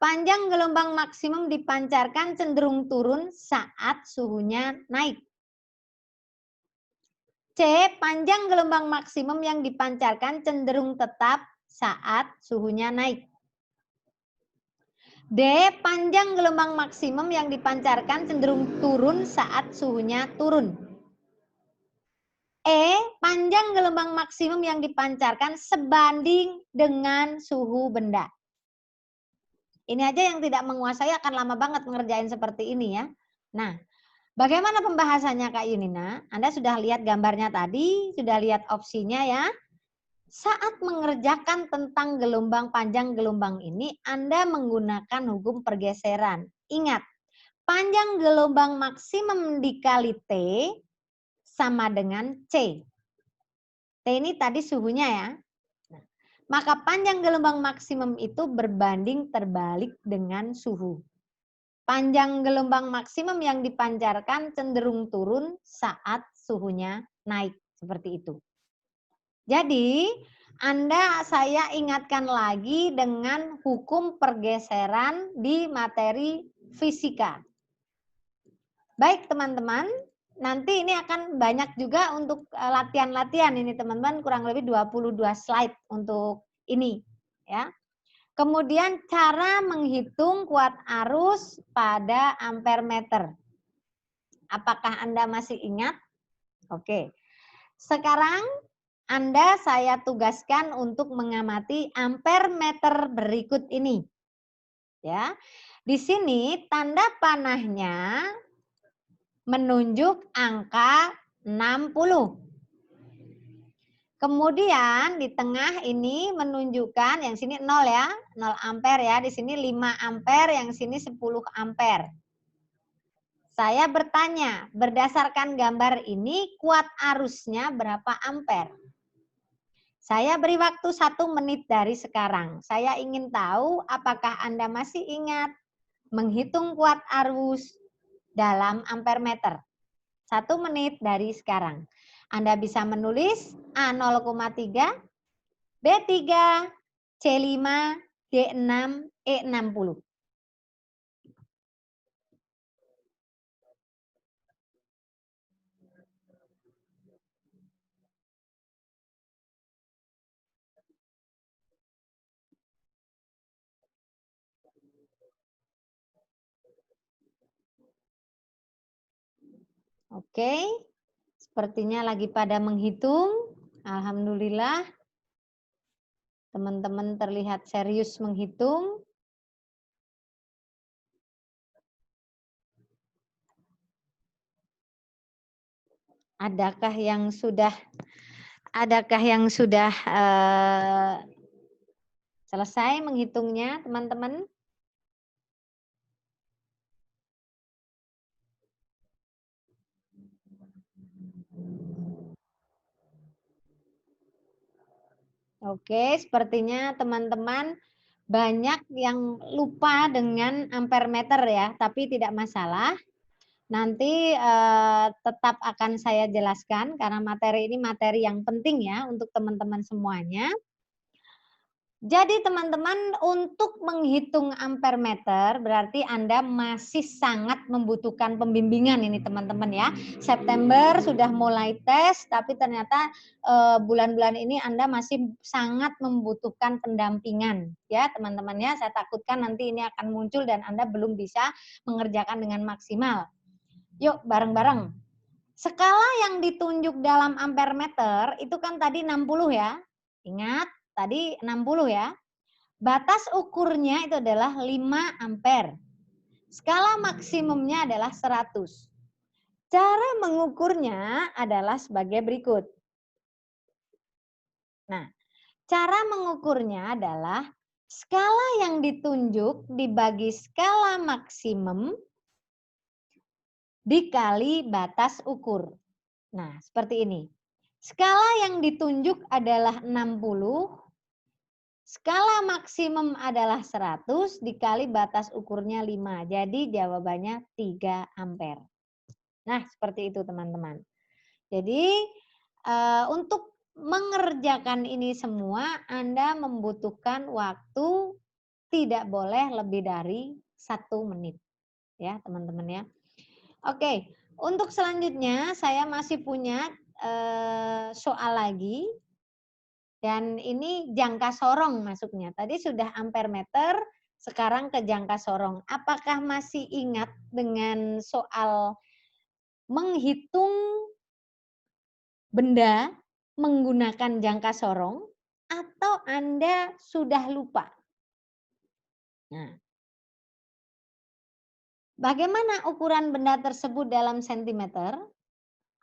panjang gelombang maksimum dipancarkan cenderung turun saat suhunya naik. C, panjang gelombang maksimum yang dipancarkan cenderung tetap saat suhunya naik. D, panjang gelombang maksimum yang dipancarkan cenderung turun saat suhunya turun. E, panjang gelombang maksimum yang dipancarkan sebanding dengan suhu benda. Ini aja yang tidak menguasai akan lama banget mengerjain seperti ini ya. Nah, bagaimana pembahasannya Kak Yunina? Anda sudah lihat gambarnya tadi, sudah lihat opsinya ya. Saat mengerjakan tentang gelombang panjang gelombang ini, Anda menggunakan hukum pergeseran. Ingat, panjang gelombang maksimum dikali T sama dengan C. T ini tadi suhunya ya. Maka panjang gelombang maksimum itu berbanding terbalik dengan suhu. Panjang gelombang maksimum yang dipancarkan cenderung turun saat suhunya naik. Seperti itu. Jadi, saya ingatkan lagi dengan hukum pergeseran di materi fisika. Baik teman-teman, nanti ini akan banyak juga untuk latihan-latihan ini teman-teman, kurang lebih 22 slide untuk ini ya. Kemudian cara menghitung kuat arus pada ampere meter. Apakah Anda masih ingat? Oke. Sekarang saya tugaskan untuk mengamati ampere meter berikut ini. Ya. Di sini tanda panahnya menunjuk angka 60. Kemudian di tengah ini menunjukkan yang sini 0 ya, 0 ampere ya, di sini 5 ampere, yang sini 10 ampere. Saya bertanya, berdasarkan gambar ini kuat arusnya berapa ampere? Saya beri waktu 1 menit dari sekarang. Saya ingin tahu apakah Anda masih ingat menghitung kuat arus dalam ampere meter. 1 menit dari sekarang. Anda bisa menulis A 0,3, B3, C5, D6, E60. Oke, sepertinya lagi pada menghitung. Alhamdulillah, teman-teman terlihat serius menghitung. Adakah yang sudah selesai menghitungnya, teman-teman? Oke, sepertinya teman-teman banyak yang lupa dengan ampere meter ya, tapi tidak masalah. Nanti tetap akan saya jelaskan karena materi ini materi yang penting ya untuk teman-teman semuanya. Jadi teman-teman untuk menghitung ampere meter berarti Anda masih sangat membutuhkan pembimbingan ini teman-teman ya. September sudah mulai tes tapi ternyata bulan-bulan ini Anda masih sangat membutuhkan pendampingan ya teman-teman ya. Saya takutkan nanti ini akan muncul dan Anda belum bisa mengerjakan dengan maksimal. Yuk bareng-bareng. Skala yang ditunjuk dalam ampere meter itu kan tadi 60 ya. Ingat tadi 60 ya. Batas ukurnya itu adalah 5 ampere. Skala maksimumnya adalah 100. Cara mengukurnya adalah sebagai berikut. Nah, cara mengukurnya adalah skala yang ditunjuk dibagi skala maksimum dikali batas ukur. Nah, seperti ini. Skala yang ditunjuk adalah 60, skala maksimum adalah 100 dikali batas ukurnya 5. Jadi jawabannya 3 ampere. Nah, seperti itu teman-teman. Jadi untuk mengerjakan ini semua Anda membutuhkan waktu tidak boleh lebih dari 1 menit. Ya, teman-teman ya. Oke, untuk selanjutnya saya masih punya soal lagi. Dan ini jangka sorong masuknya. Tadi sudah ampere meter, sekarang ke jangka sorong. Apakah masih ingat dengan soal menghitung benda menggunakan jangka sorong? Atau Anda sudah lupa? Nah, bagaimana ukuran benda tersebut dalam sentimeter?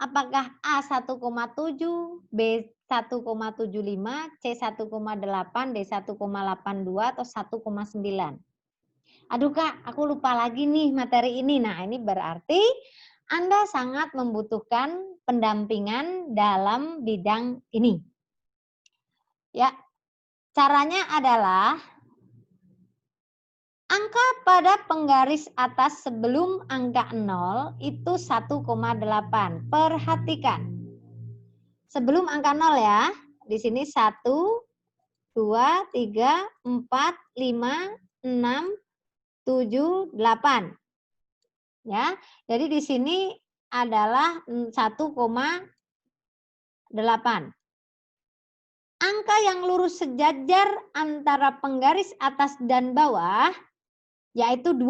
Apakah A 1,7, B 1,75, C 1,8, D 1,82 atau 1,9? Aduh Kak, aku lupa lagi nih materi ini. Nah, ini berarti Anda sangat membutuhkan pendampingan dalam bidang ini. Ya, caranya adalah angka pada penggaris atas sebelum angka 0 itu 1,8. Perhatikan. Sebelum angka 0 ya. Di sini 1, 2, 3, 4, 5, 6, 7, 8. Ya. Jadi di sini adalah 1,8. Angka yang lurus sejajar antara penggaris atas dan bawah yaitu 2.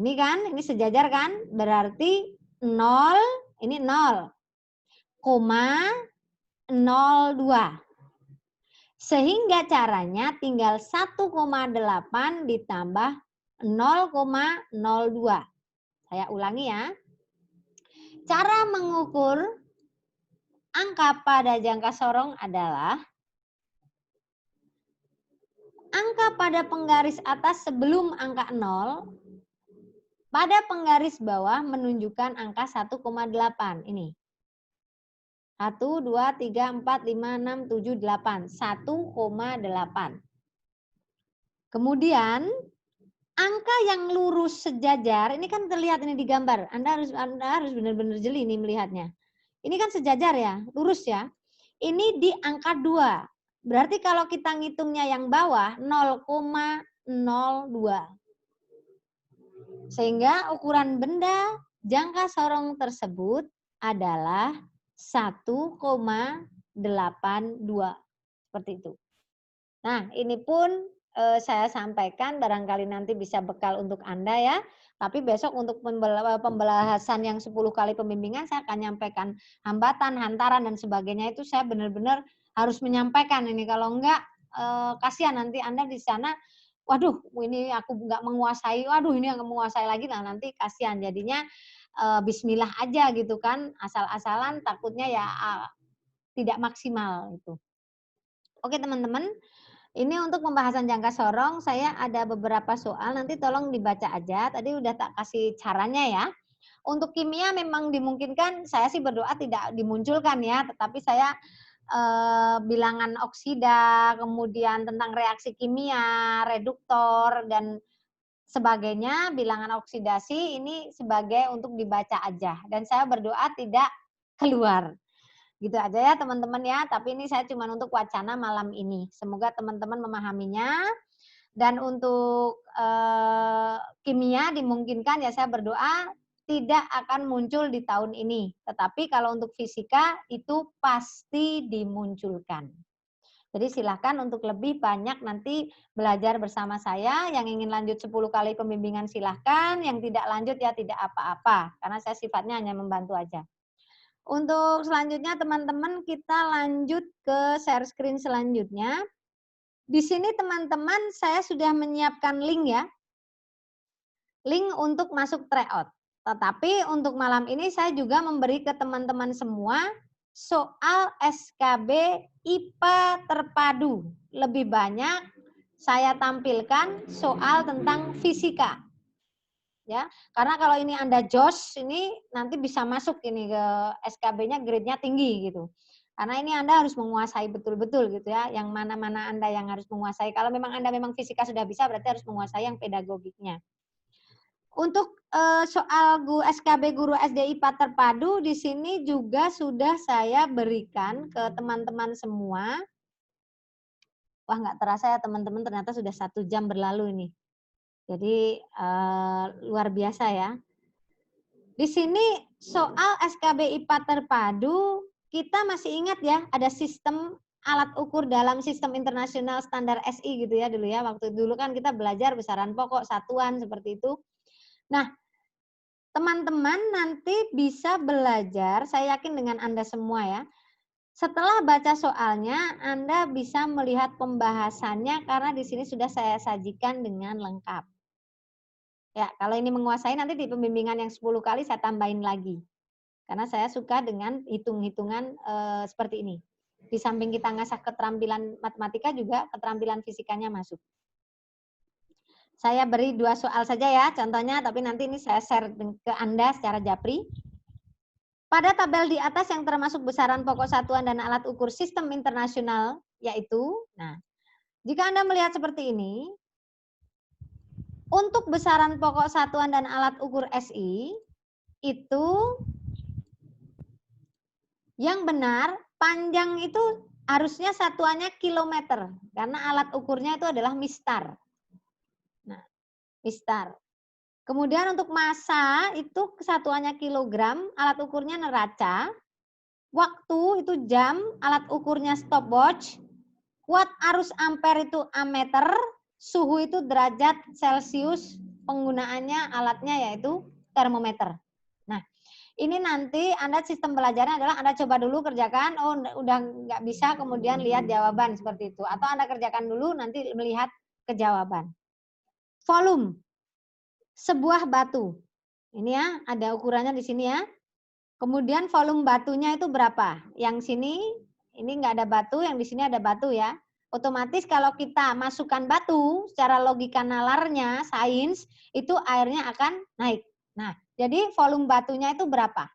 Ini kan, ini sejajar kan? Berarti 0, ini 0, 0,02. Sehingga caranya tinggal 1,8 ditambah 0,02. Saya ulangi ya. Cara mengukur angka pada jangka sorong adalah angka pada penggaris atas sebelum angka 0, pada penggaris bawah menunjukkan angka 1,8. Ini. 1, 2, 3, 4, 5, 6, 7, 8. 1,8. Kemudian angka yang lurus sejajar, ini kan terlihat ini di gambar. Anda harus benar-benar jeli nih melihatnya. Ini kan sejajar ya, lurus ya. Ini di angka 2. Berarti kalau kita ngitungnya yang bawah 0,02. Sehingga ukuran benda jangka sorong tersebut adalah 1,82. Seperti itu. Nah, ini pun saya sampaikan barangkali nanti bisa bekal untuk Anda ya. Tapi besok untuk pembahasan yang 10 kali pembimbingan saya akan nyampaikan hambatan, hantaran dan sebagainya itu saya benar-benar harus menyampaikan ini. Kalau enggak kasihan nanti Anda di sana, waduh ini aku enggak menguasai, waduh ini enggak menguasai lagi, nah nanti kasihan jadinya bismillah aja gitu kan, asal-asalan takutnya ya tidak maksimal itu. Oke teman-teman. Ini untuk pembahasan jangka sorong, saya ada beberapa soal, nanti tolong dibaca aja. Tadi udah tak kasih caranya ya. Untuk kimia memang dimungkinkan, saya sih berdoa tidak dimunculkan ya, tetapi saya bilangan oksida, kemudian tentang reaksi kimia, reduktor, dan sebagainya, bilangan oksidasi ini sebagai untuk dibaca aja. Dan saya berdoa tidak keluar. Gitu aja ya teman-teman ya, tapi ini saya cuma untuk wacana malam ini. Semoga teman-teman memahaminya. Dan untuk kimia dimungkinkan ya saya berdoa tidak akan muncul di tahun ini. Tetapi kalau untuk fisika itu pasti dimunculkan. Jadi silahkan untuk lebih banyak nanti belajar bersama saya. Yang ingin lanjut 10 kali pembimbingan silahkan. Yang tidak lanjut ya tidak apa-apa. Karena saya sifatnya hanya membantu aja. Untuk selanjutnya teman-teman kita lanjut ke share screen selanjutnya. Di sini teman-teman saya sudah menyiapkan link ya. Link untuk masuk tryout. Tetapi untuk malam ini saya juga memberi ke teman-teman semua soal SKB IPA terpadu. Lebih banyak saya tampilkan soal tentang fisika. Ya, karena kalau ini Anda JOS ini nanti bisa masuk ini ke SKB-nya grade-nya tinggi gitu. Karena ini Anda harus menguasai betul-betul gitu ya, yang mana-mana Anda yang harus menguasai. Kalau memang Anda memang fisika sudah bisa berarti harus menguasai yang pedagogiknya. Untuk soal SKB Guru SD IPA terpadu di sini juga sudah saya berikan ke teman-teman semua. Wah, nggak terasa ya teman-teman, ternyata sudah 1 jam berlalu ini. Jadi luar biasa ya. Di sini soal SKB IPA terpadu, kita masih ingat ya, ada sistem alat ukur dalam sistem internasional standar SI gitu ya dulu ya. Waktu dulu kan kita belajar besaran pokok, satuan seperti itu. Nah, teman-teman nanti bisa belajar, saya yakin dengan Anda semua ya. Setelah baca soalnya, Anda bisa melihat pembahasannya karena di sini sudah saya sajikan dengan lengkap. Ya, kalau ini menguasai nanti di pembimbingan yang 10 kali saya tambahin lagi. Karena saya suka dengan hitung-hitungan seperti ini. Di samping kita ngasah keterampilan matematika juga keterampilan fisikanya masuk. Saya beri 2 soal saja ya contohnya, tapi nanti ini saya share ke Anda secara japri. Pada tabel di atas yang termasuk besaran pokok satuan dan alat ukur sistem internasional, yaitu, nah, jika Anda melihat seperti ini, untuk besaran pokok satuan dan alat ukur SI, itu yang benar, panjang itu harusnya satuannya kilometer, karena alat ukurnya itu adalah mistar. Nah, mistar. Kemudian untuk massa itu kesatuannya kilogram, alat ukurnya neraca. Waktu itu jam, alat ukurnya stopwatch. Watt arus ampere itu ammeter. Suhu itu derajat Celcius. Penggunaannya alatnya yaitu termometer. Nah, ini nanti Anda sistem belajarnya adalah Anda coba dulu kerjakan, oh udah nggak bisa kemudian lihat jawaban seperti itu. Atau Anda kerjakan dulu nanti melihat kejawaban. Volume. Sebuah batu. Ini ya, ada ukurannya di sini ya. Kemudian volume batunya itu berapa? Yang sini, ini nggak ada batu, yang di sini ada batu ya. Otomatis kalau kita masukkan batu, secara logika nalarnya, sains, itu airnya akan naik. Nah, jadi volume batunya itu berapa?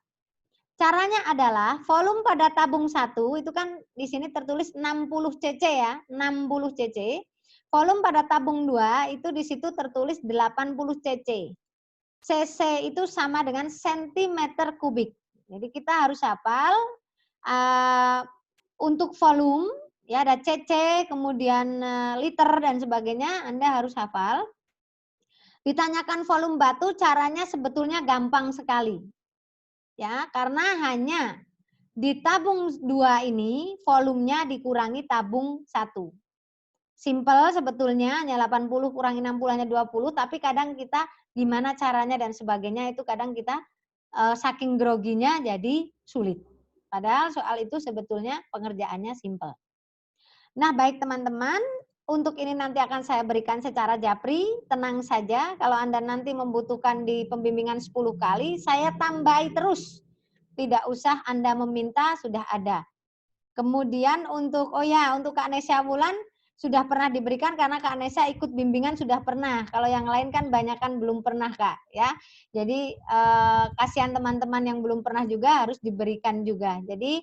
Caranya adalah volume pada tabung 1, itu kan di sini tertulis 60 cc ya, 60 cc. Volume pada tabung 2 itu di situ tertulis 80 cc. cc itu sama dengan sentimeter kubik. Jadi kita harus hafal untuk volume ya ada cc, kemudian liter dan sebagainya, Anda harus hafal. Ditanyakan volume batu, caranya sebetulnya gampang sekali. Ya, karena hanya di tabung 2 ini volumenya dikurangi tabung 1. Simple sebetulnya, hanya 80 kurangi 60 hanya 20, tapi kadang kita gimana caranya dan sebagainya itu kadang kita saking groginya jadi sulit. Padahal soal itu sebetulnya pengerjaannya simple. Nah, baik teman-teman, untuk ini nanti akan saya berikan secara japri, tenang saja. Kalau Anda nanti membutuhkan di pembimbingan 10 kali, saya tambahi terus. Tidak usah Anda meminta, sudah ada. Kemudian untuk, untuk Kak Nesya Wulan, sudah pernah diberikan karena Kak Nesa ikut bimbingan sudah pernah. Kalau yang lain kan banyak kan belum pernah Kak ya. Jadi kasihan teman-teman yang belum pernah juga harus diberikan juga. Jadi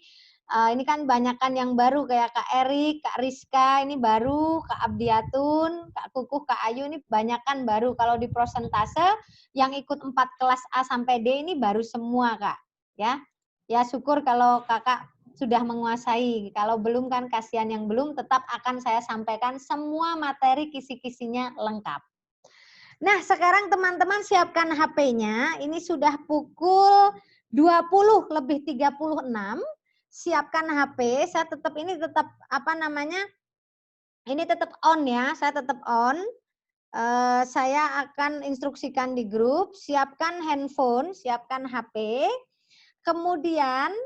ini kan banyakan yang baru kayak Kak Erik, Kak Rizka ini baru, Kak Abdiatun, Kak Kukuh, Kak Ayu ini banyakan baru. Kalau di prosentase yang ikut 4 kelas A sampai D ini baru semua Kak ya. Ya syukur kalau Kakak sudah menguasai. Kalau belum kan kasihan yang belum, tetap akan saya sampaikan semua materi kisi-kisinya lengkap. Nah, sekarang teman-teman siapkan HP-nya. Ini sudah pukul 20 lebih 36. Siapkan HP. Saya tetap ini tetap apa namanya? Ini tetap on ya. Saya tetap on. Saya akan instruksikan di grup. Siapkan handphone, siapkan HP. Kemudian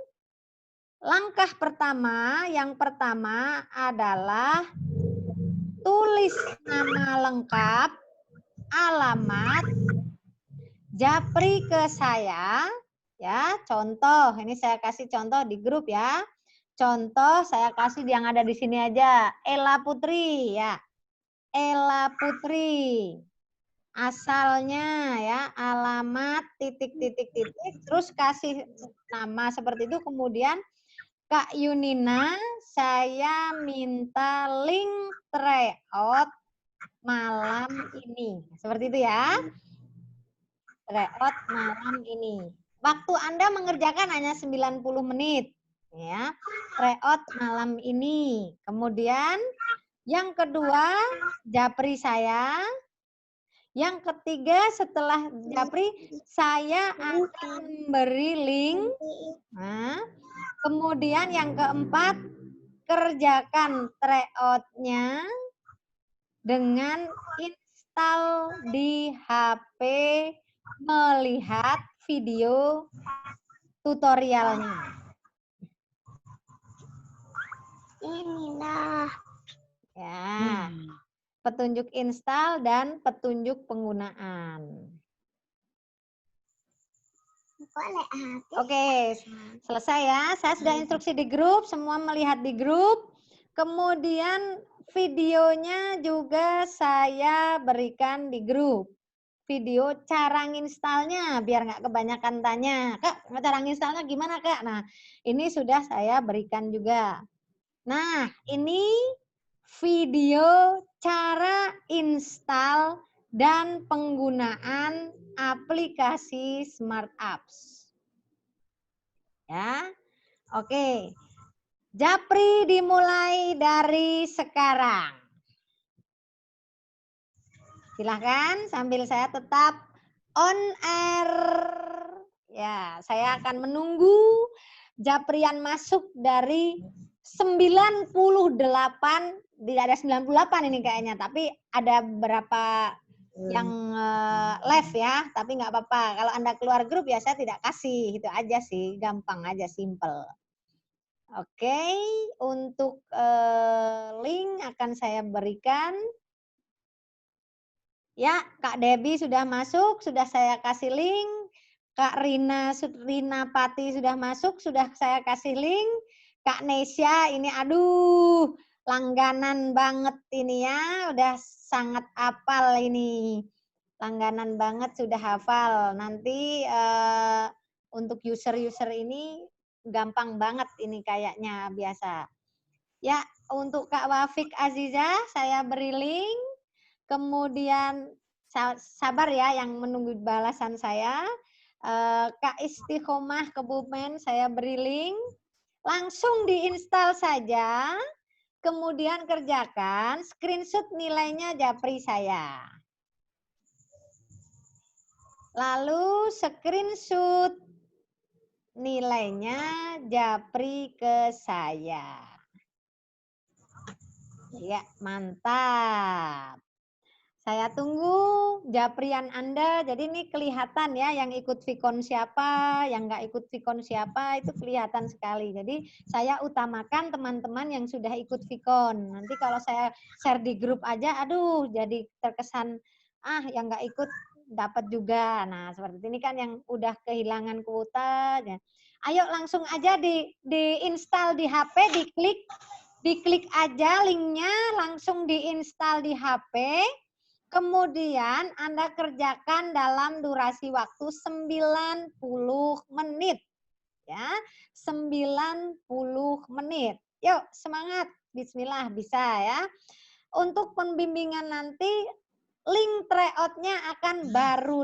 langkah pertama, yang pertama adalah tulis nama lengkap, alamat, japri ke saya, ya. Contoh, ini saya kasih contoh di grup ya. Contoh saya kasih yang ada di sini aja, Ella Putri ya. Ella Putri. Asalnya ya, alamat titik titik titik, terus kasih nama seperti itu. Kemudian Kak Yunina, saya minta link tryout malam ini. Seperti itu ya. Tryout malam ini. Waktu Anda mengerjakan hanya 90 menit. Ya, tryout malam ini. Kemudian yang kedua, japri saya. Yang ketiga, setelah japri, saya akan beri link. Nah, kemudian yang keempat, kerjakan tryout-nya dengan install di HP, melihat video tutorialnya. Ini nah. Ya. Petunjuk install dan petunjuk penggunaan. Oke, selesai ya. Saya sudah instruksi di grup, semua melihat di grup. Kemudian videonya juga saya berikan di grup. Video cara nginstalnya, biar nggak kebanyakan tanya. Kak, cara nginstalnya gimana Kak? Nah, ini sudah saya berikan juga. Nah, ini video cara install dan penggunaan aplikasi Smart Apps. Ya, oke. Japri dimulai dari sekarang. Silahkan sambil saya tetap on air. Ya, saya akan menunggu Japrian masuk dari 98, tidak ada 98 ini kayaknya, tapi ada berapa yang live ya, tapi nggak apa-apa. Kalau Anda keluar grup ya saya tidak kasih, itu aja sih, gampang aja, simple. Oke, untuk link akan saya berikan. Ya, Kak Debbie sudah masuk, sudah saya kasih link. Kak Rina Pati sudah masuk, sudah saya kasih link. Kak Nesya ini aduh langganan banget ini ya, udah sangat hafal ini. Langganan banget sudah hafal. Nanti untuk user-user ini gampang banget ini kayaknya biasa. Ya, untuk Kak Wafik Aziza saya beri link. Kemudian sabar ya yang menunggu balasan saya. Kak Istiqomah Kebumen saya beri link. Langsung diinstal saja. Kemudian kerjakan, screenshot nilainya japri saya. Lalu screenshot nilainya japri ke saya. Ya, mantap. Saya tunggu japrian Anda. Jadi ini kelihatan ya yang ikut Vicon siapa, yang nggak ikut Vicon siapa, itu kelihatan sekali. Jadi saya utamakan teman-teman yang sudah ikut Vicon. Nanti kalau saya share di grup aja, aduh jadi terkesan yang nggak ikut dapat juga. Nah seperti ini kan yang udah kehilangan kuota. Ayo langsung aja diinstal di HP, diklik aja linknya, langsung diinstal di HP. Kemudian Anda kerjakan dalam durasi waktu 90 menit. Ya, 90 menit. Yuk, semangat. Bismillah, bisa ya. Untuk pembimbingan nanti, link tryout-nya akan baru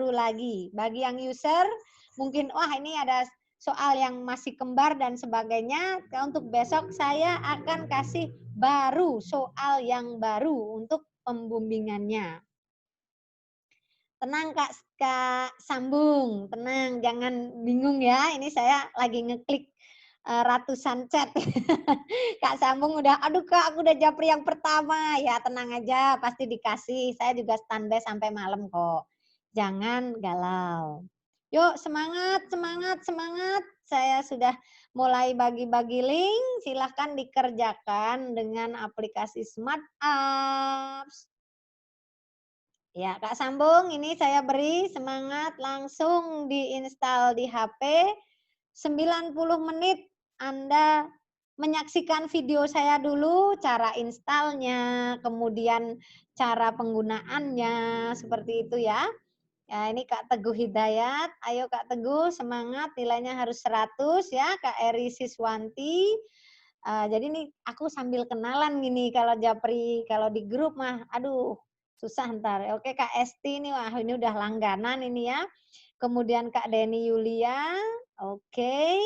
lagi. Bagi yang user, mungkin, wah ini ada soal yang masih kembar dan sebagainya, untuk besok saya akan kasih baru, soal yang baru untuk pembimbingannya. Tenang Kak Sambung, tenang, jangan bingung ya. Ini saya lagi ngeklik ratusan chat. Kak Sambung udah, aduh Kak, aku udah japri yang pertama. Ya tenang aja, pasti dikasih. Saya juga standby sampai malam kok. Jangan galau. Yuk semangat, semangat, semangat. Saya sudah mulai bagi-bagi link. Silahkan dikerjakan dengan aplikasi Smart Apps. Ya, Kak Sambung, ini saya beri semangat langsung diinstal di HP. 90 menit Anda menyaksikan video saya dulu, cara installnya, kemudian cara penggunaannya, seperti itu ya. Ya, ini Kak Teguh Hidayat. Ayo Kak Teguh, semangat, nilainya harus 100 ya, Kak Eri Siswanti. Jadi ini aku sambil kenalan gini kalau Japri, kalau di grup mah, aduh susah ntar. Oke Kak Esti ini, wah ini udah langganan ini ya. Kemudian Kak Deni Yulia, oke.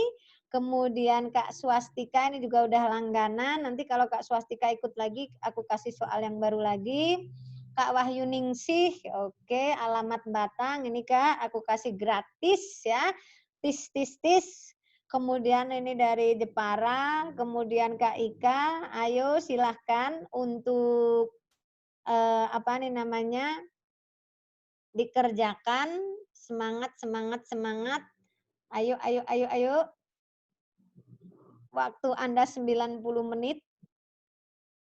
Kemudian Kak Swastika ini juga udah langganan. Nanti kalau Kak Swastika ikut lagi, aku kasih soal yang baru lagi. Kak Wahyu Ningsih, oke. Alamat Batang, ini Kak, aku kasih gratis ya. Tis, tis, tis. Kemudian ini dari Jepara, kemudian Kak Ika, ayo silahkan untuk apa nih namanya, dikerjakan, semangat, semangat, semangat. Ayo, ayo, ayo, ayo. Waktu Anda 90 menit.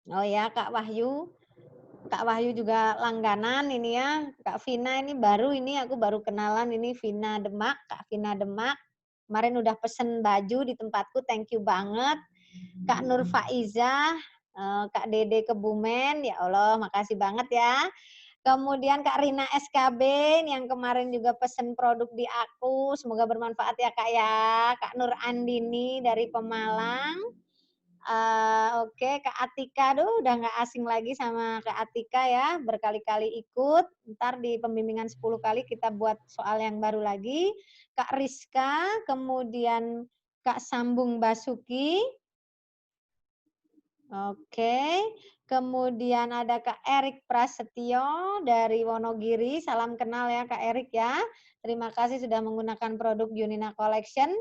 Oh ya, Kak Wahyu. Kak Wahyu juga langganan ini ya. Kak Vina ini baru, ini aku baru kenalan ini Vina Demak, Kak Vina Demak. Kemarin udah pesen baju di tempatku, thank you banget. Kak Nur Faiza, Kak Dede Kebumen, ya Allah makasih banget ya. Kemudian Kak Rina SKB yang kemarin juga pesen produk di aku, semoga bermanfaat ya Kak ya. Kak Nur Andini dari Pemalang. Oke, Kak Atika, udah nggak asing lagi sama Kak Atika ya, berkali-kali ikut. Ntar di pembimbingan 10 kali kita buat soal yang baru lagi. Kak Rizka, kemudian Kak Sambung Basuki. Oke, kemudian ada Kak Erik Prasetyo dari Wonogiri. Salam kenal ya Kak Erik ya. Terima kasih sudah menggunakan produk Junina Collection.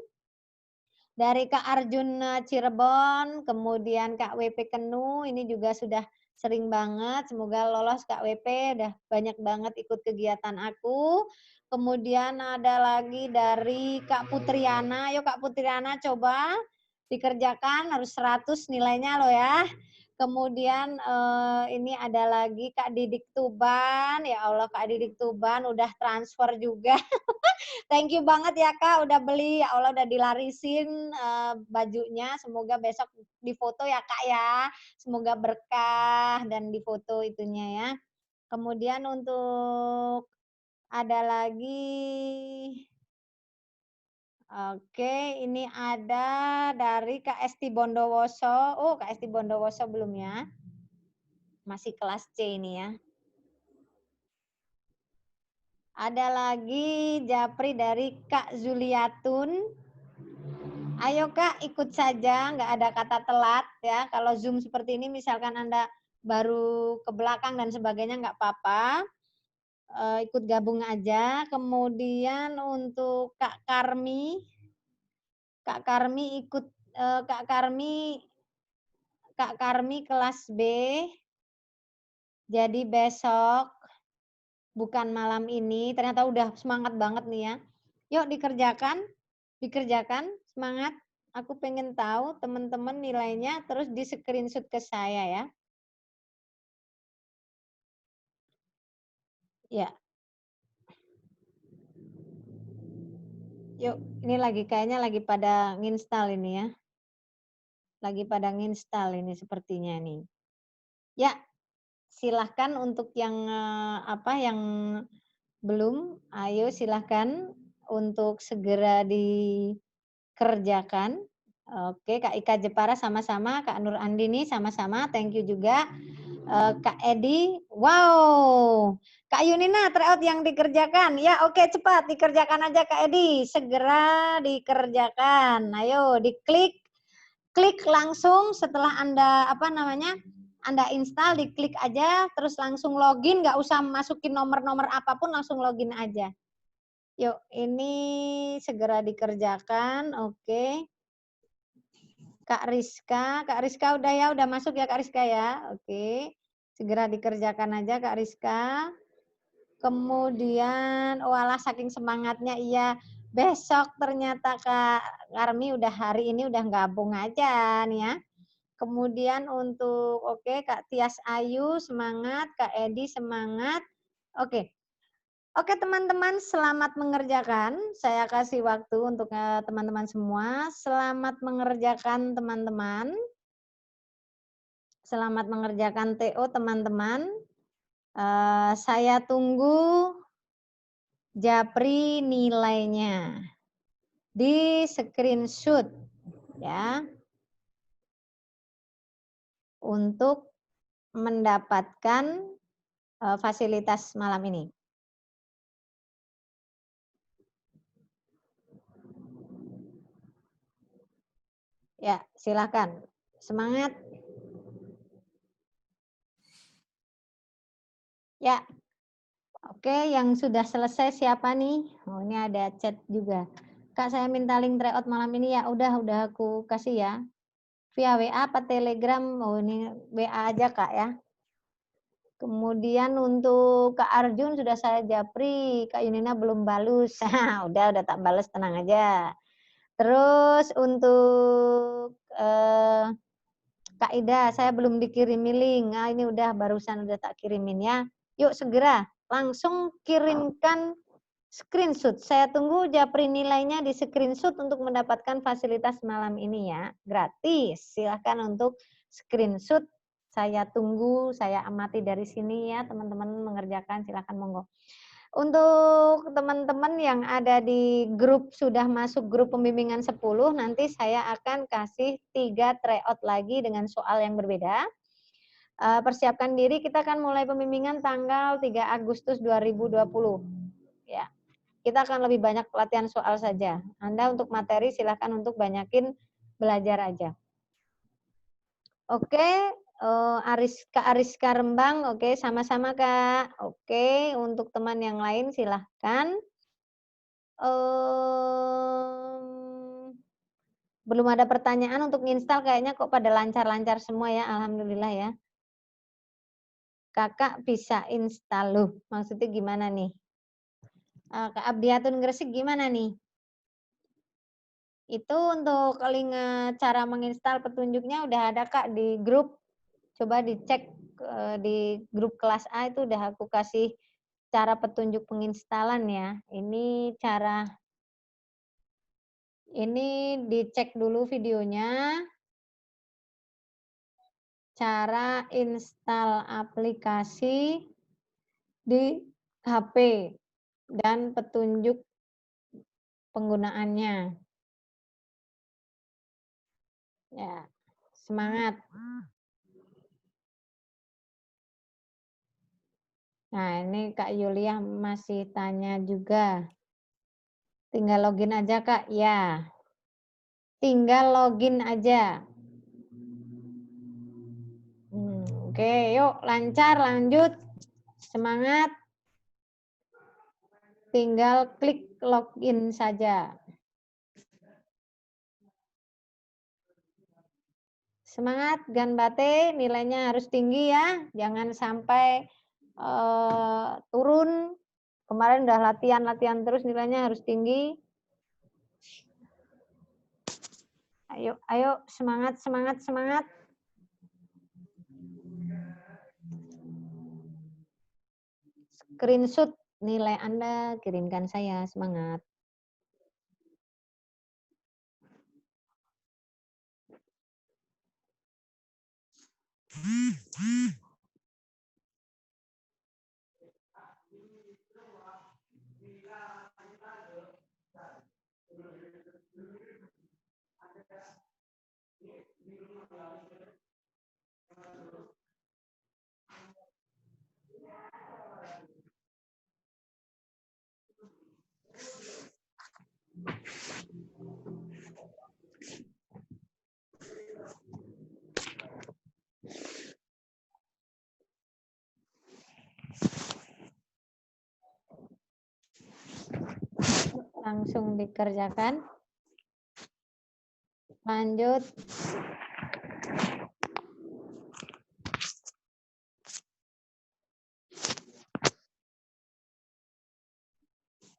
Dari Kak Arjun Cirebon, kemudian Kak WP Kenu, ini juga sudah sering banget. Semoga lolos Kak WP, udah banyak banget ikut kegiatan aku. Kemudian ada lagi dari Kak Putriana. Yuk Kak Putriana coba dikerjakan, harus 100 nilainya loh ya. Kemudian ini ada lagi Kak Didik Tuban. Ya Allah Kak Didik Tuban udah transfer juga. Thank you banget ya Kak, udah beli, ya Allah udah dilarisin bajunya, semoga besok difoto ya Kak ya, semoga berkah dan difoto itunya ya. Kemudian untuk ada lagi, oke ini ada dari Kak Esti Bondowoso, oh Kak Esti Bondowoso belum ya, masih kelas C ini ya. Ada lagi Japri dari Kak Zuliatun. Ayo Kak, ikut saja, nggak ada kata telat ya. Kalau Zoom seperti ini, misalkan Anda baru ke belakang dan sebagainya, nggak apa-apa. Ikut gabung aja. Kemudian untuk Kak Karmi ikut, Kak Karmi kelas B. Jadi besok, bukan malam ini, ternyata udah semangat banget nih ya. Yuk dikerjakan, semangat. Aku pengen tahu teman-teman nilainya, terus di screenshot ke saya ya. Ya. Yuk, ini kayaknya lagi pada nginstal ini ya. Lagi pada nginstal ini sepertinya nih. Ya, silahkan untuk yang yang belum, ayo silahkan untuk segera dikerjakan. Oke, Kak Ika Jepara sama-sama, Kak Nur Andini sama-sama, thank you juga. Kak Edi, wow, Kak Yunina, tryout yang dikerjakan. Ya, oke, cepat dikerjakan aja Kak Edi. Segera dikerjakan. Ayo, diklik. Klik langsung setelah Anda Anda install, diklik aja terus langsung login, nggak usah masukin nomor-nomor apapun, langsung login aja. Yuk, ini segera dikerjakan. Oke. Kak Rizka udah ya, udah masuk ya Kak Rizka ya. Oke. Segera dikerjakan aja Kak Rizka. Kemudian, walah saking semangatnya iya. Besok ternyata Kak Karmi udah hari ini udah gabung aja nih ya. Kemudian untuk Kak Tias Ayu semangat, Kak Edi semangat. Oke. Oke teman-teman, selamat mengerjakan. Saya kasih waktu untuk teman-teman semua. Selamat mengerjakan teman-teman. Selamat mengerjakan TO teman-teman. Saya tunggu Japri nilainya di screenshot ya untuk mendapatkan fasilitas malam ini. Ya, silakan. Semangat. Ya. Oke, yang sudah selesai siapa nih? Oh, ini ada chat juga. Kak, saya minta link tryout malam ini ya. Udah aku kasih ya. Via WA apa Telegram? Oh, ini WA aja, Kak ya. Kemudian untuk Kak Arjun sudah saya japri, Kak Yunina belum balus. udah tak balas, tenang aja. Terus untuk Kak Ida, saya belum dikirimi link. Nah, ini barusan udah tak kirimin ya. Yuk segera langsung kirimkan screenshot. Saya tunggu japri nilainya di screenshot untuk mendapatkan fasilitas malam ini ya. Gratis. Silahkan untuk screenshot. Saya tunggu, saya amati dari sini ya teman-teman mengerjakan. Silahkan monggo. Untuk teman-teman yang ada di grup, sudah masuk grup pembimbingan 10, nanti saya akan kasih 3 tryout lagi dengan soal yang berbeda. Persiapkan diri, kita akan mulai pembimbingan tanggal 3 Agustus 2020. Ya, kita akan lebih banyak pelatihan soal saja. Anda untuk materi silahkan untuk banyakin belajar aja. Oke, Kak Ariska Rembang, oke, sama-sama Kak. Oke, untuk teman yang lain silahkan. Belum ada pertanyaan untuk install, kayaknya kok pada lancar-lancar semua ya, alhamdulillah ya. Kakak bisa install loh, maksudnya gimana nih? Kak Abdiatun Gresik gimana nih? Itu untuk link cara menginstal petunjuknya udah ada Kak di grup. Coba dicek di grup kelas A itu udah aku kasih cara petunjuk penginstalan ya. Ini dicek dulu videonya. Cara install aplikasi di HP dan petunjuk penggunaannya. Ya, semangat. Nah, ini Kak Yulia masih tanya juga. Tinggal login aja, Kak. Ya. Tinggal login aja. Oke, yuk lancar, lanjut. Semangat. Tinggal klik login saja. Semangat, Ganbate, nilainya harus tinggi ya. Jangan sampai turun. Kemarin udah latihan terus, nilainya harus tinggi. Ayo, semangat, semangat, semangat. Screenshot nilai Anda, kirimkan saya, semangat. langsung dikerjakan. Lanjut.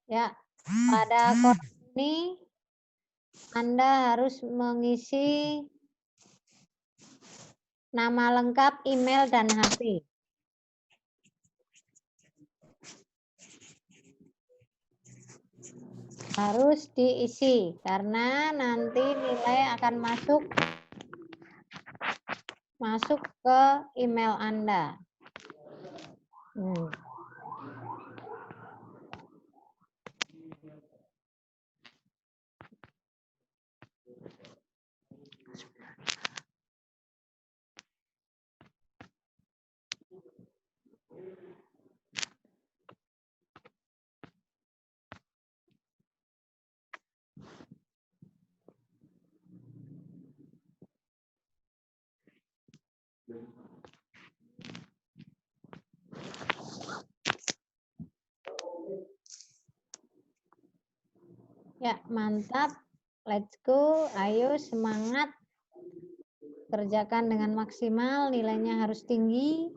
Ya, pada kotak ini Anda harus mengisi nama lengkap, email, dan HP. Harus diisi karena nanti nilai akan masuk ke email Anda. Ya, mantap. Let's go. Ayo semangat. Kerjakan dengan maksimal, nilainya harus tinggi.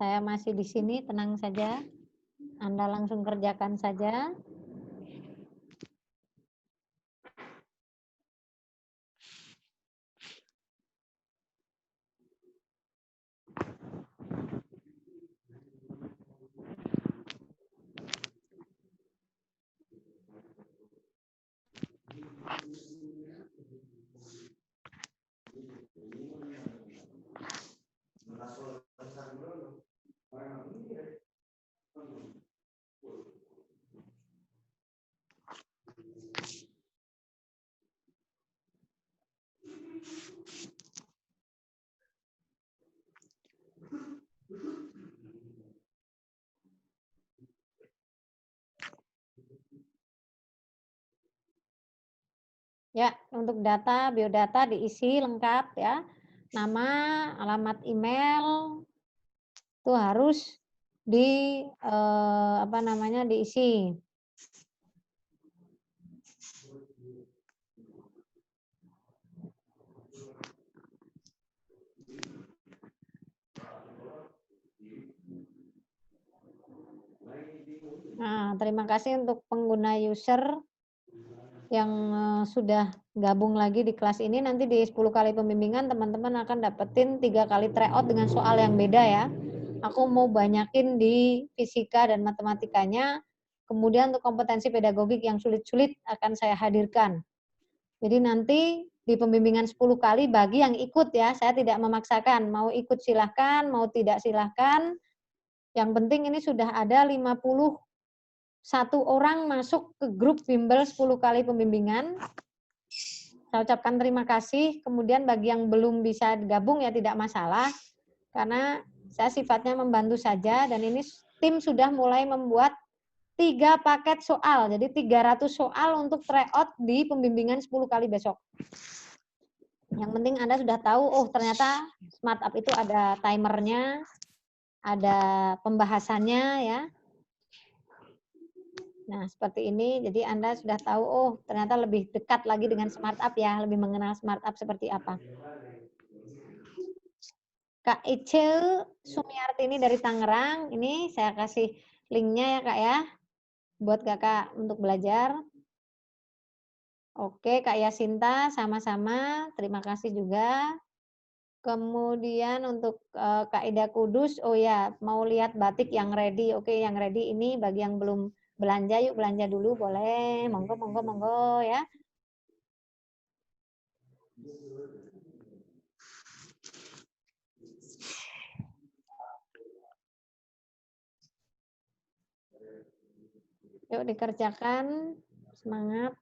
Saya masih di sini, tenang saja. Anda langsung kerjakan saja. Ya, untuk data, biodata diisi lengkap ya. Nama, alamat email itu harus diisi. Nah, terima kasih untuk pengguna user yang sudah gabung lagi di kelas ini. Nanti di 10 kali pembimbingan teman-teman akan dapetin 3 kali tryout dengan soal yang beda ya. Aku mau banyakin di fisika dan matematikanya. Kemudian untuk kompetensi pedagogik yang sulit-sulit akan saya hadirkan. Jadi nanti di pembimbingan 10 kali bagi yang ikut ya. Saya tidak memaksakan. Mau ikut silahkan, mau tidak silahkan. Yang penting ini sudah ada 51 orang masuk ke grup bimbel 10 kali pembimbingan. Saya ucapkan terima kasih. Kemudian bagi yang belum bisa gabung ya tidak masalah. Karena saya sifatnya membantu saja. Dan ini tim sudah mulai membuat 3 paket soal. Jadi 300 soal untuk tryout di pembimbingan 10 kali besok. Yang penting Anda sudah tahu, oh ternyata Smart Up itu ada timernya, ada pembahasannya ya. Nah, seperti ini. Jadi Anda sudah tahu, oh ternyata lebih dekat lagi dengan Smart Up ya, lebih mengenal Smart Up seperti apa. Kak Icil Sumiartini dari Tangerang, ini saya kasih linknya ya Kak ya, buat Kakak untuk belajar. Oke, Kak Yasinta sama-sama, terima kasih juga. Kemudian untuk Kak Ida Kudus, oh ya mau lihat batik yang ready, oke yang ready ini bagi yang belum belanja, yuk belanja dulu boleh, monggo monggo monggo ya. Yuk dikerjakan. Semangat.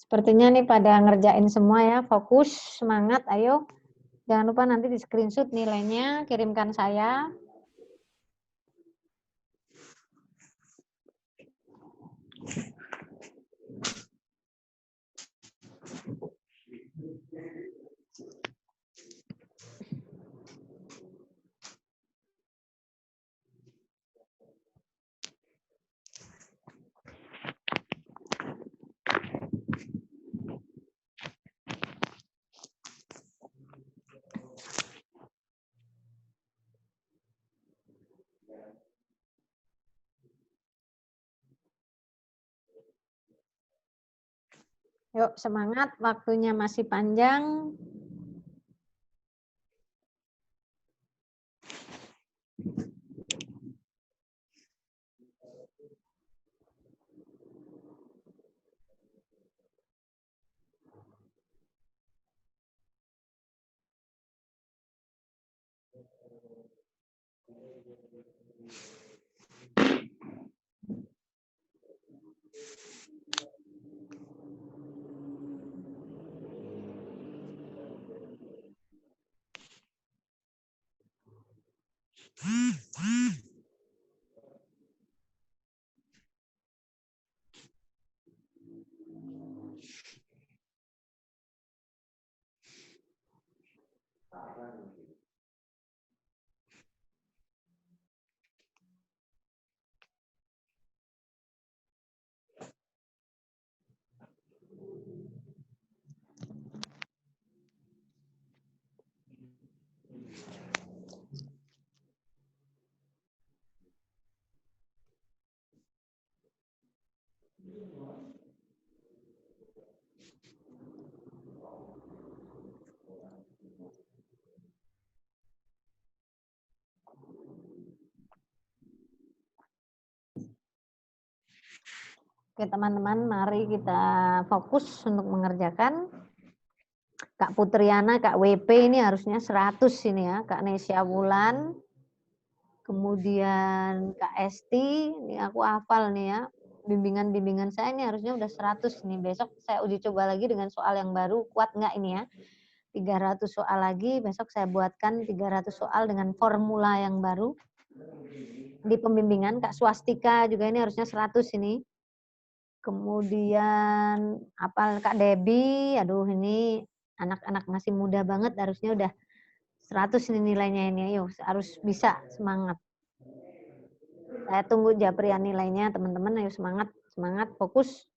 Sepertinya nih pada ngerjain semua ya, fokus, semangat, ayo. Jangan lupa nanti di screenshot nilainya, kirimkan saya. Yuk semangat, waktunya masih panjang. Oke teman-teman, mari kita fokus untuk mengerjakan. Kak Putriana, Kak WP ini harusnya 100 ini ya. Kak Nesya Wulan, kemudian Kak Esti, ini aku hafal nih ya. Bimbingan-bimbingan saya ini harusnya udah 100 nih. Besok saya uji coba lagi dengan soal yang baru, kuat nggak ini ya. 300 soal lagi, besok saya buatkan 300 soal dengan formula yang baru. Di pembimbingan, Kak Swastika juga ini harusnya 100 ini. Kemudian apa Kak Debbie, aduh ini anak-anak masih muda banget harusnya udah 100 ini nilainya ini, ayo harus bisa, semangat. Saya tunggu Japrian nilainya teman-teman, ayo semangat, semangat, fokus.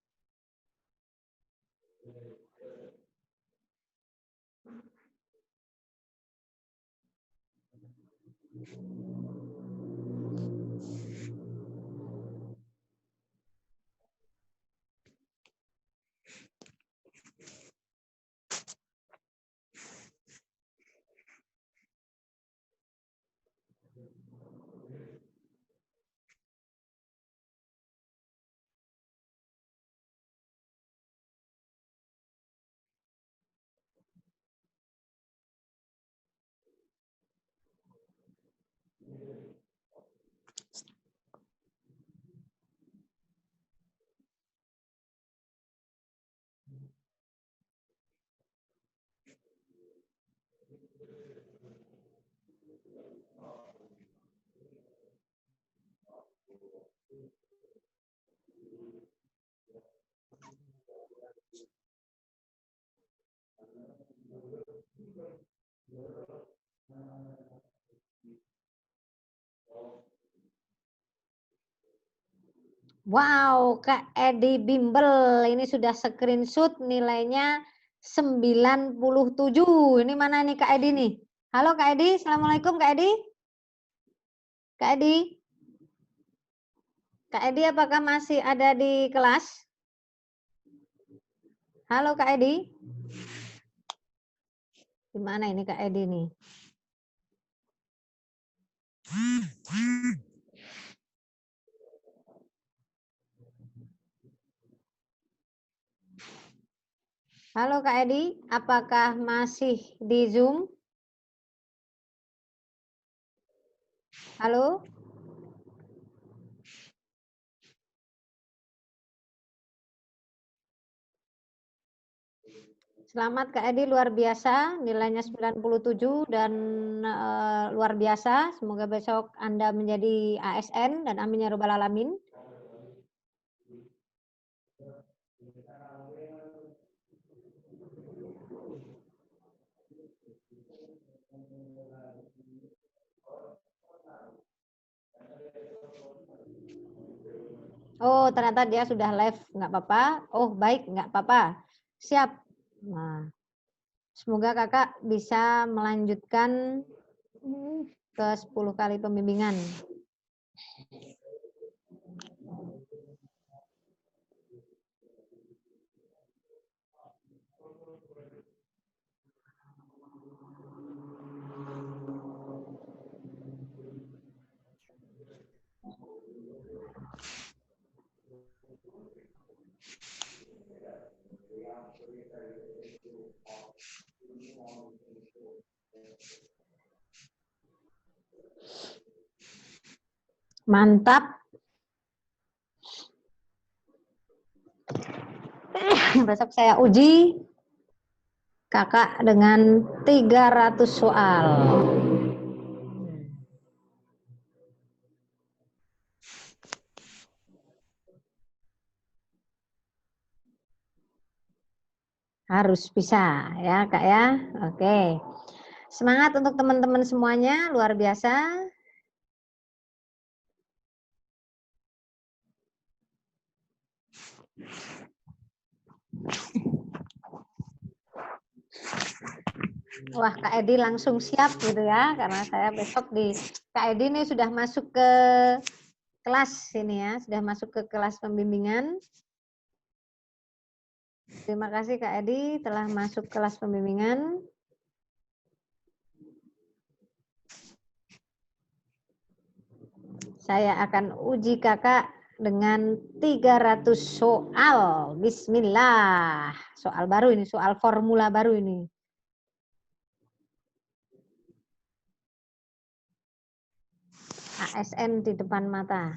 Wow, Kak Edi Bimbel ini sudah screenshot nilainya 97. Ini mana nih Kak Edi nih? Halo Kak Edi, Assalamualaikum Kak Edi. Kak Edi. Kak Edi apakah masih ada di kelas? Halo Kak Edi. Gimana ini Kak Edi nih? Halo Kak Edi, apakah masih di Zoom? Halo? Selamat Kak Edi, luar biasa, nilainya 97 dan luar biasa. Semoga besok Anda menjadi ASN dan amin ya rabbal alamin. Oh, ternyata dia sudah live, nggak apa-apa. Oh, baik, nggak apa-apa. Siap. Nah, semoga kakak bisa melanjutkan ke 10 kali pembimbingan. Mantap. Besok saya uji kakak dengan 300 soal. Harus bisa ya Kak ya. Oke. Semangat untuk teman-teman semuanya, luar biasa. Wah, Kak Edi langsung siap gitu ya, karena saya besok di Kak Edi ini sudah masuk ke kelas ini ya, sudah masuk ke kelas pembimbingan. Terima kasih Kak Edi telah masuk kelas pembimbingan. Saya akan uji kakak dengan 300 soal. Bismillah. Soal baru ini, soal formula baru ini. ASN di depan mata.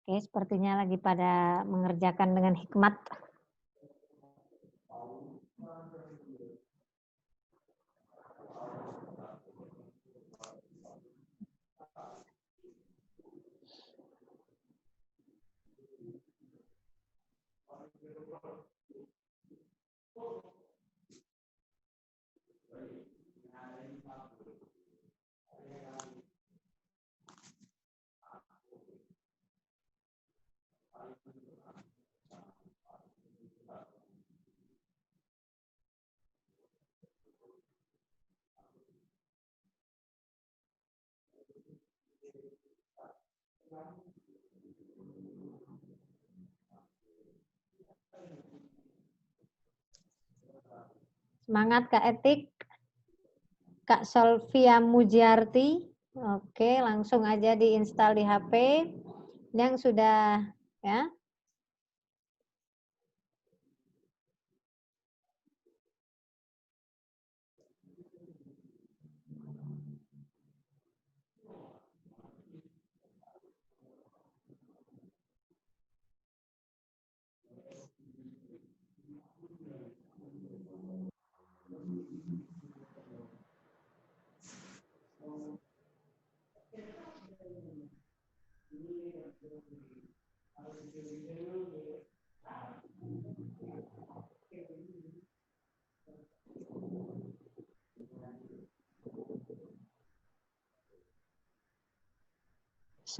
Oke, sepertinya lagi pada mengerjakan dengan hikmat. Semangat Kak Etik. Kak Solvia Mujiarti. Oke, langsung aja diinstal di HP. Yang sudah ya.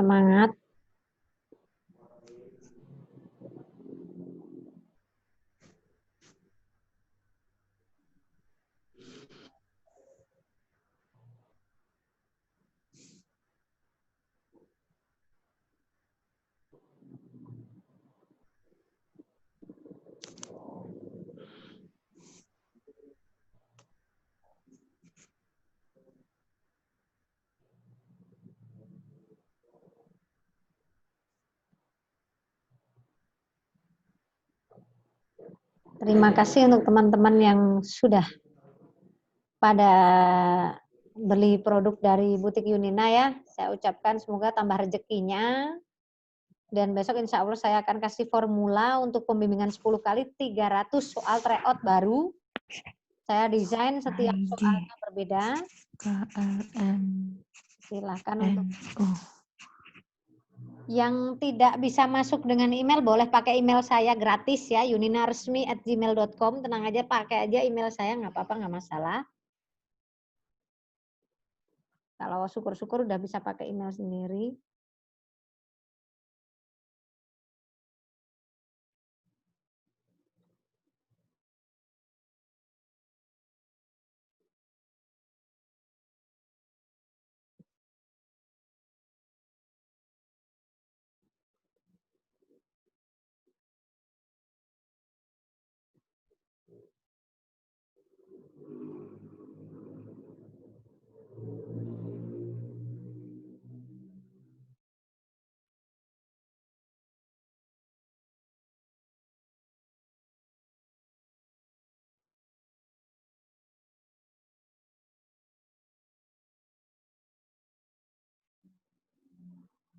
Semangat. Terima kasih untuk teman-teman yang sudah pada beli produk dari Butik Yunina ya. Saya ucapkan semoga tambah rezekinya. Dan besok insya Allah saya akan kasih formula untuk pembimbingan 10 kali 300 soal tryout baru. Saya desain setiap soalnya berbeda. Silahkan untuk yang tidak bisa masuk dengan email boleh pakai email saya gratis ya, yuninaresmi@gmail.com. Tenang aja, pakai aja email saya, nggak apa-apa, nggak masalah. Kalau syukur-syukur udah bisa pakai email sendiri.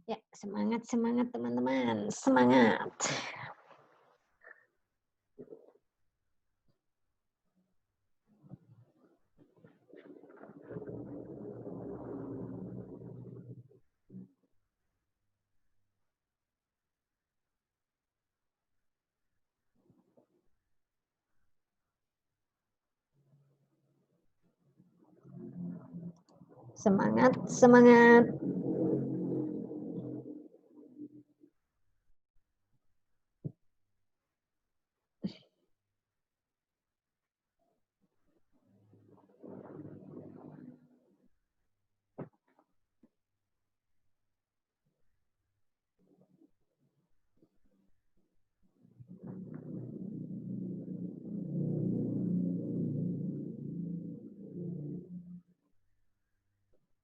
Ya, semangat, semangat teman-teman, semangat. Semangat, semangat.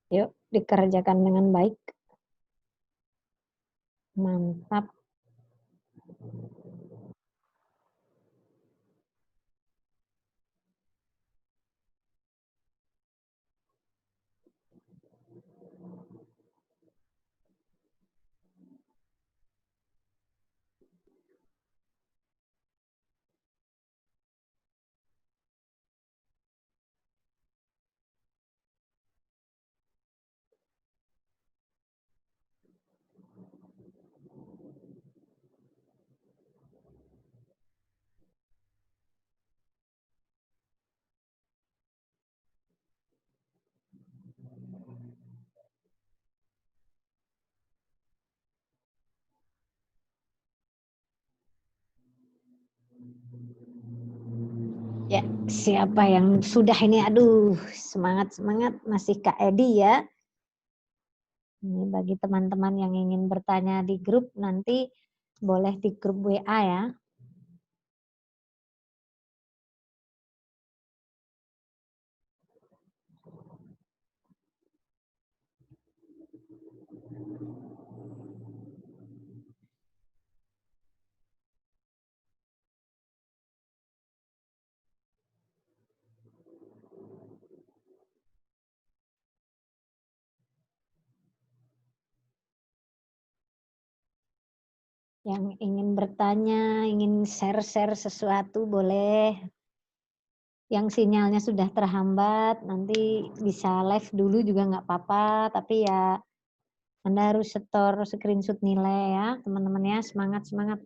Yuk, dikerjakan dengan baik. Mantap. Ya, siapa yang sudah ini? Aduh, semangat, semangat. Masih Kak Edi ya. Ini bagi teman-teman yang ingin bertanya di grup, nanti boleh di grup WA ya. Yang ingin bertanya, ingin share-share sesuatu boleh. Yang sinyalnya sudah terhambat, nanti bisa live dulu juga nggak apa-apa, tapi ya Anda harus setor screenshot nilai ya, teman-teman ya. Semangat, semangat.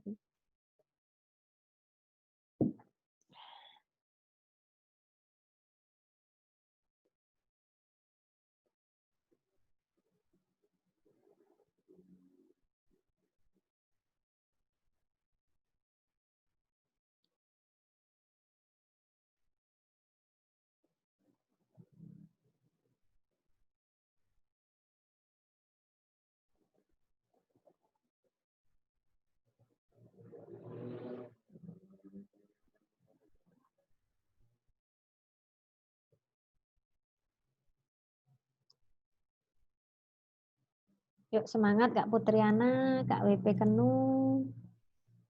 Yuk semangat Kak Putriana, Kak WP Kenung,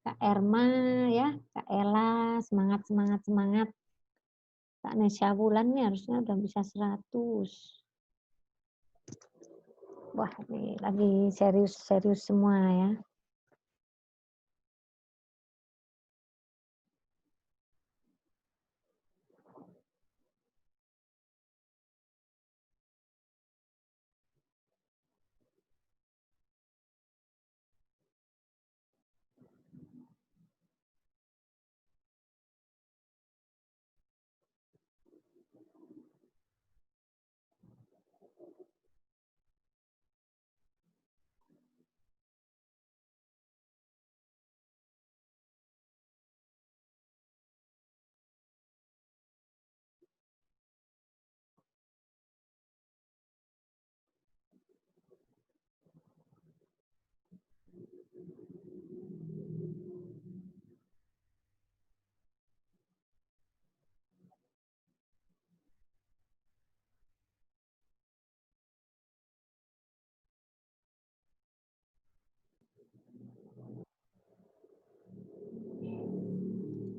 Kak Erma ya, Kak Ella, semangat semangat semangat. Kak Nesya Wulan nih harusnya udah bisa 100. Wah, ini lagi serius-serius semua ya.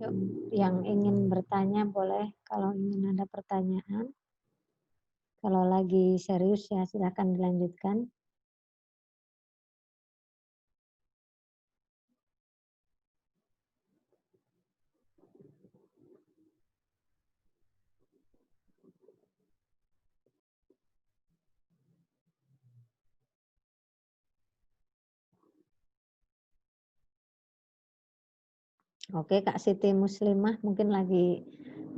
Yuk, yang ingin bertanya boleh kalau ingin ada pertanyaan. Kalau lagi serius ya silakan dilanjutkan. Oke, Kak Siti Muslimah mungkin lagi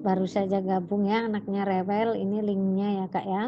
baru saja gabung ya, anaknya rewel. Ini linknya ya Kak ya.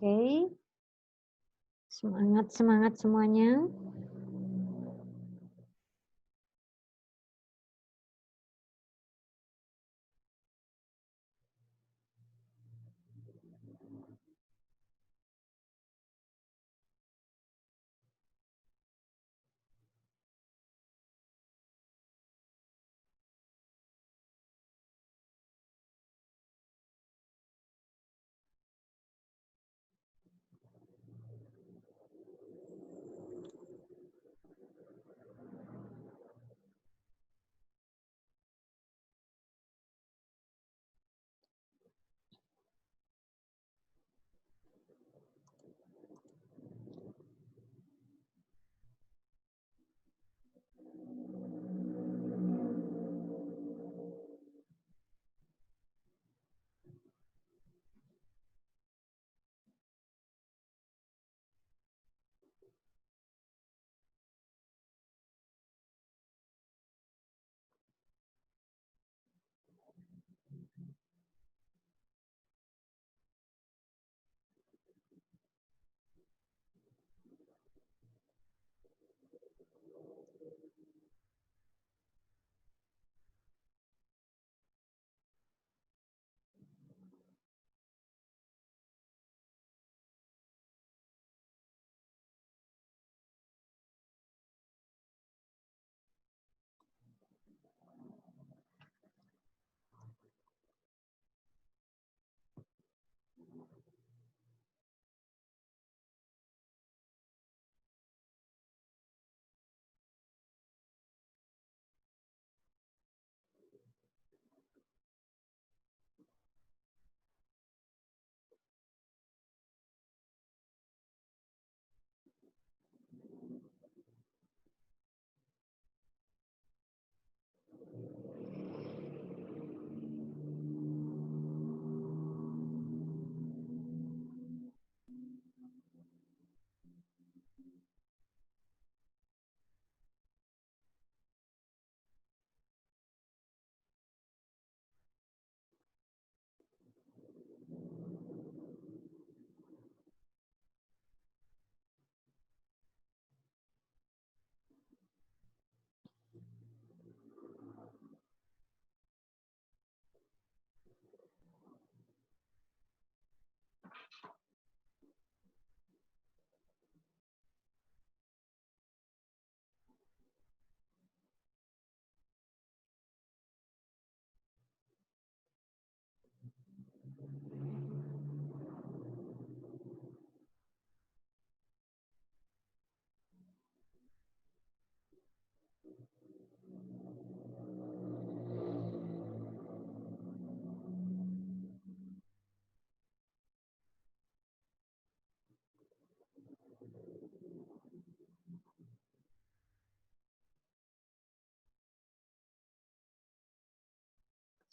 Oke. Semangat semangat semuanya.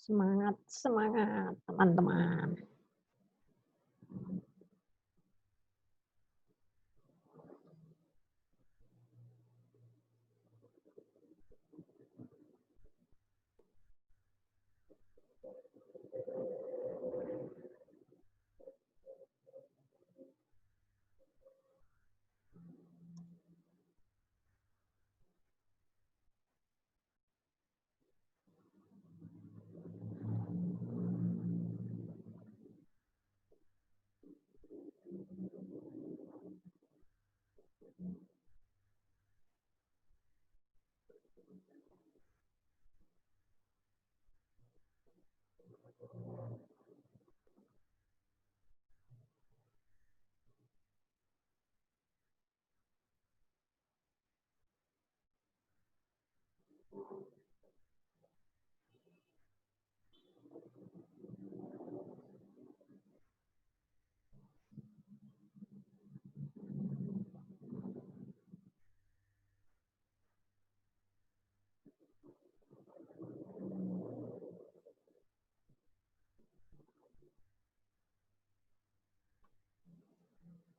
Semangat, semangat teman-teman.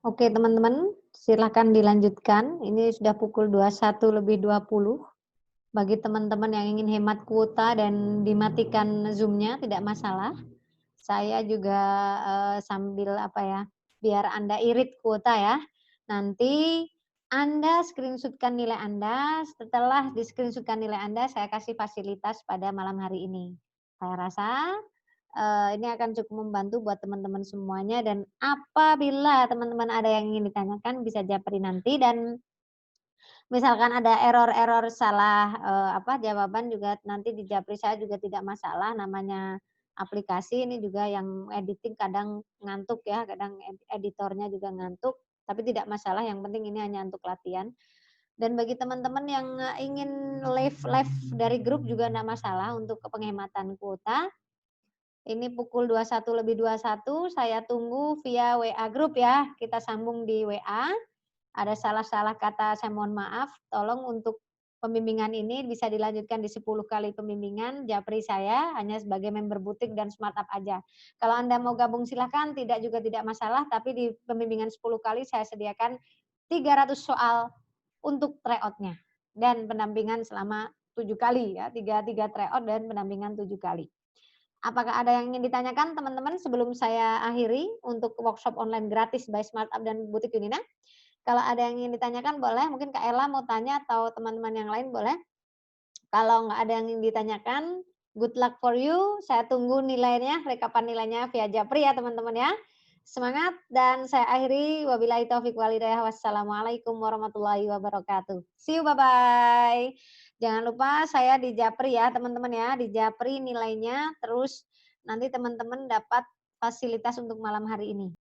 Oke teman-teman, silakan dilanjutkan. Ini sudah pukul 21:20. Bagi teman-teman yang ingin hemat kuota dan dimatikan Zoom-nya tidak masalah. Saya juga sambil biar Anda irit kuota ya. Nanti Anda screenshot-kan nilai Anda, setelah di-screenshot-kan nilai Anda, saya kasih fasilitas pada malam hari ini. Saya rasa ini akan cukup membantu buat teman-teman semuanya, dan apabila teman-teman ada yang ingin ditanyakan bisa japri nanti, dan misalkan ada error-error salah jawaban juga nanti di japri saya juga tidak masalah, namanya aplikasi ini juga yang editing kadang ngantuk ya, kadang editornya juga ngantuk, tapi tidak masalah, yang penting ini hanya untuk latihan. Dan bagi teman-teman yang ingin live dari grup juga enggak masalah untuk penghematan kuota. Ini pukul 21:21, saya tunggu via WA grup ya, kita sambung di WA. Ada salah-salah kata saya mohon maaf, tolong untuk pembimbingan ini bisa dilanjutkan di 10 kali pembimbingan, japri saya hanya sebagai member butik dan Smartup aja. Kalau Anda mau gabung silahkan, tidak juga tidak masalah, tapi di pembimbingan 10 kali saya sediakan 300 soal untuk tryout-nya dan pendampingan selama 7 kali ya, 3 tryout dan pendampingan 7 kali. Apakah ada yang ingin ditanyakan teman-teman sebelum saya akhiri untuk workshop online gratis by Smartup dan Butik Yunina? Kalau ada yang ingin ditanyakan boleh, mungkin Kak Ella mau tanya atau teman-teman yang lain boleh. Kalau nggak ada yang ingin ditanyakan, good luck for you. Saya tunggu nilainya, rekapan nilainya via Japri ya teman-teman ya. Semangat, dan saya akhiri. Wabillahi taufiq walhidayah. Wassalamualaikum warahmatullahi wabarakatuh. See you, bye-bye. Jangan lupa saya di Japri ya teman-teman ya. Di Japri nilainya, terus nanti teman-teman dapat fasilitas untuk malam hari ini.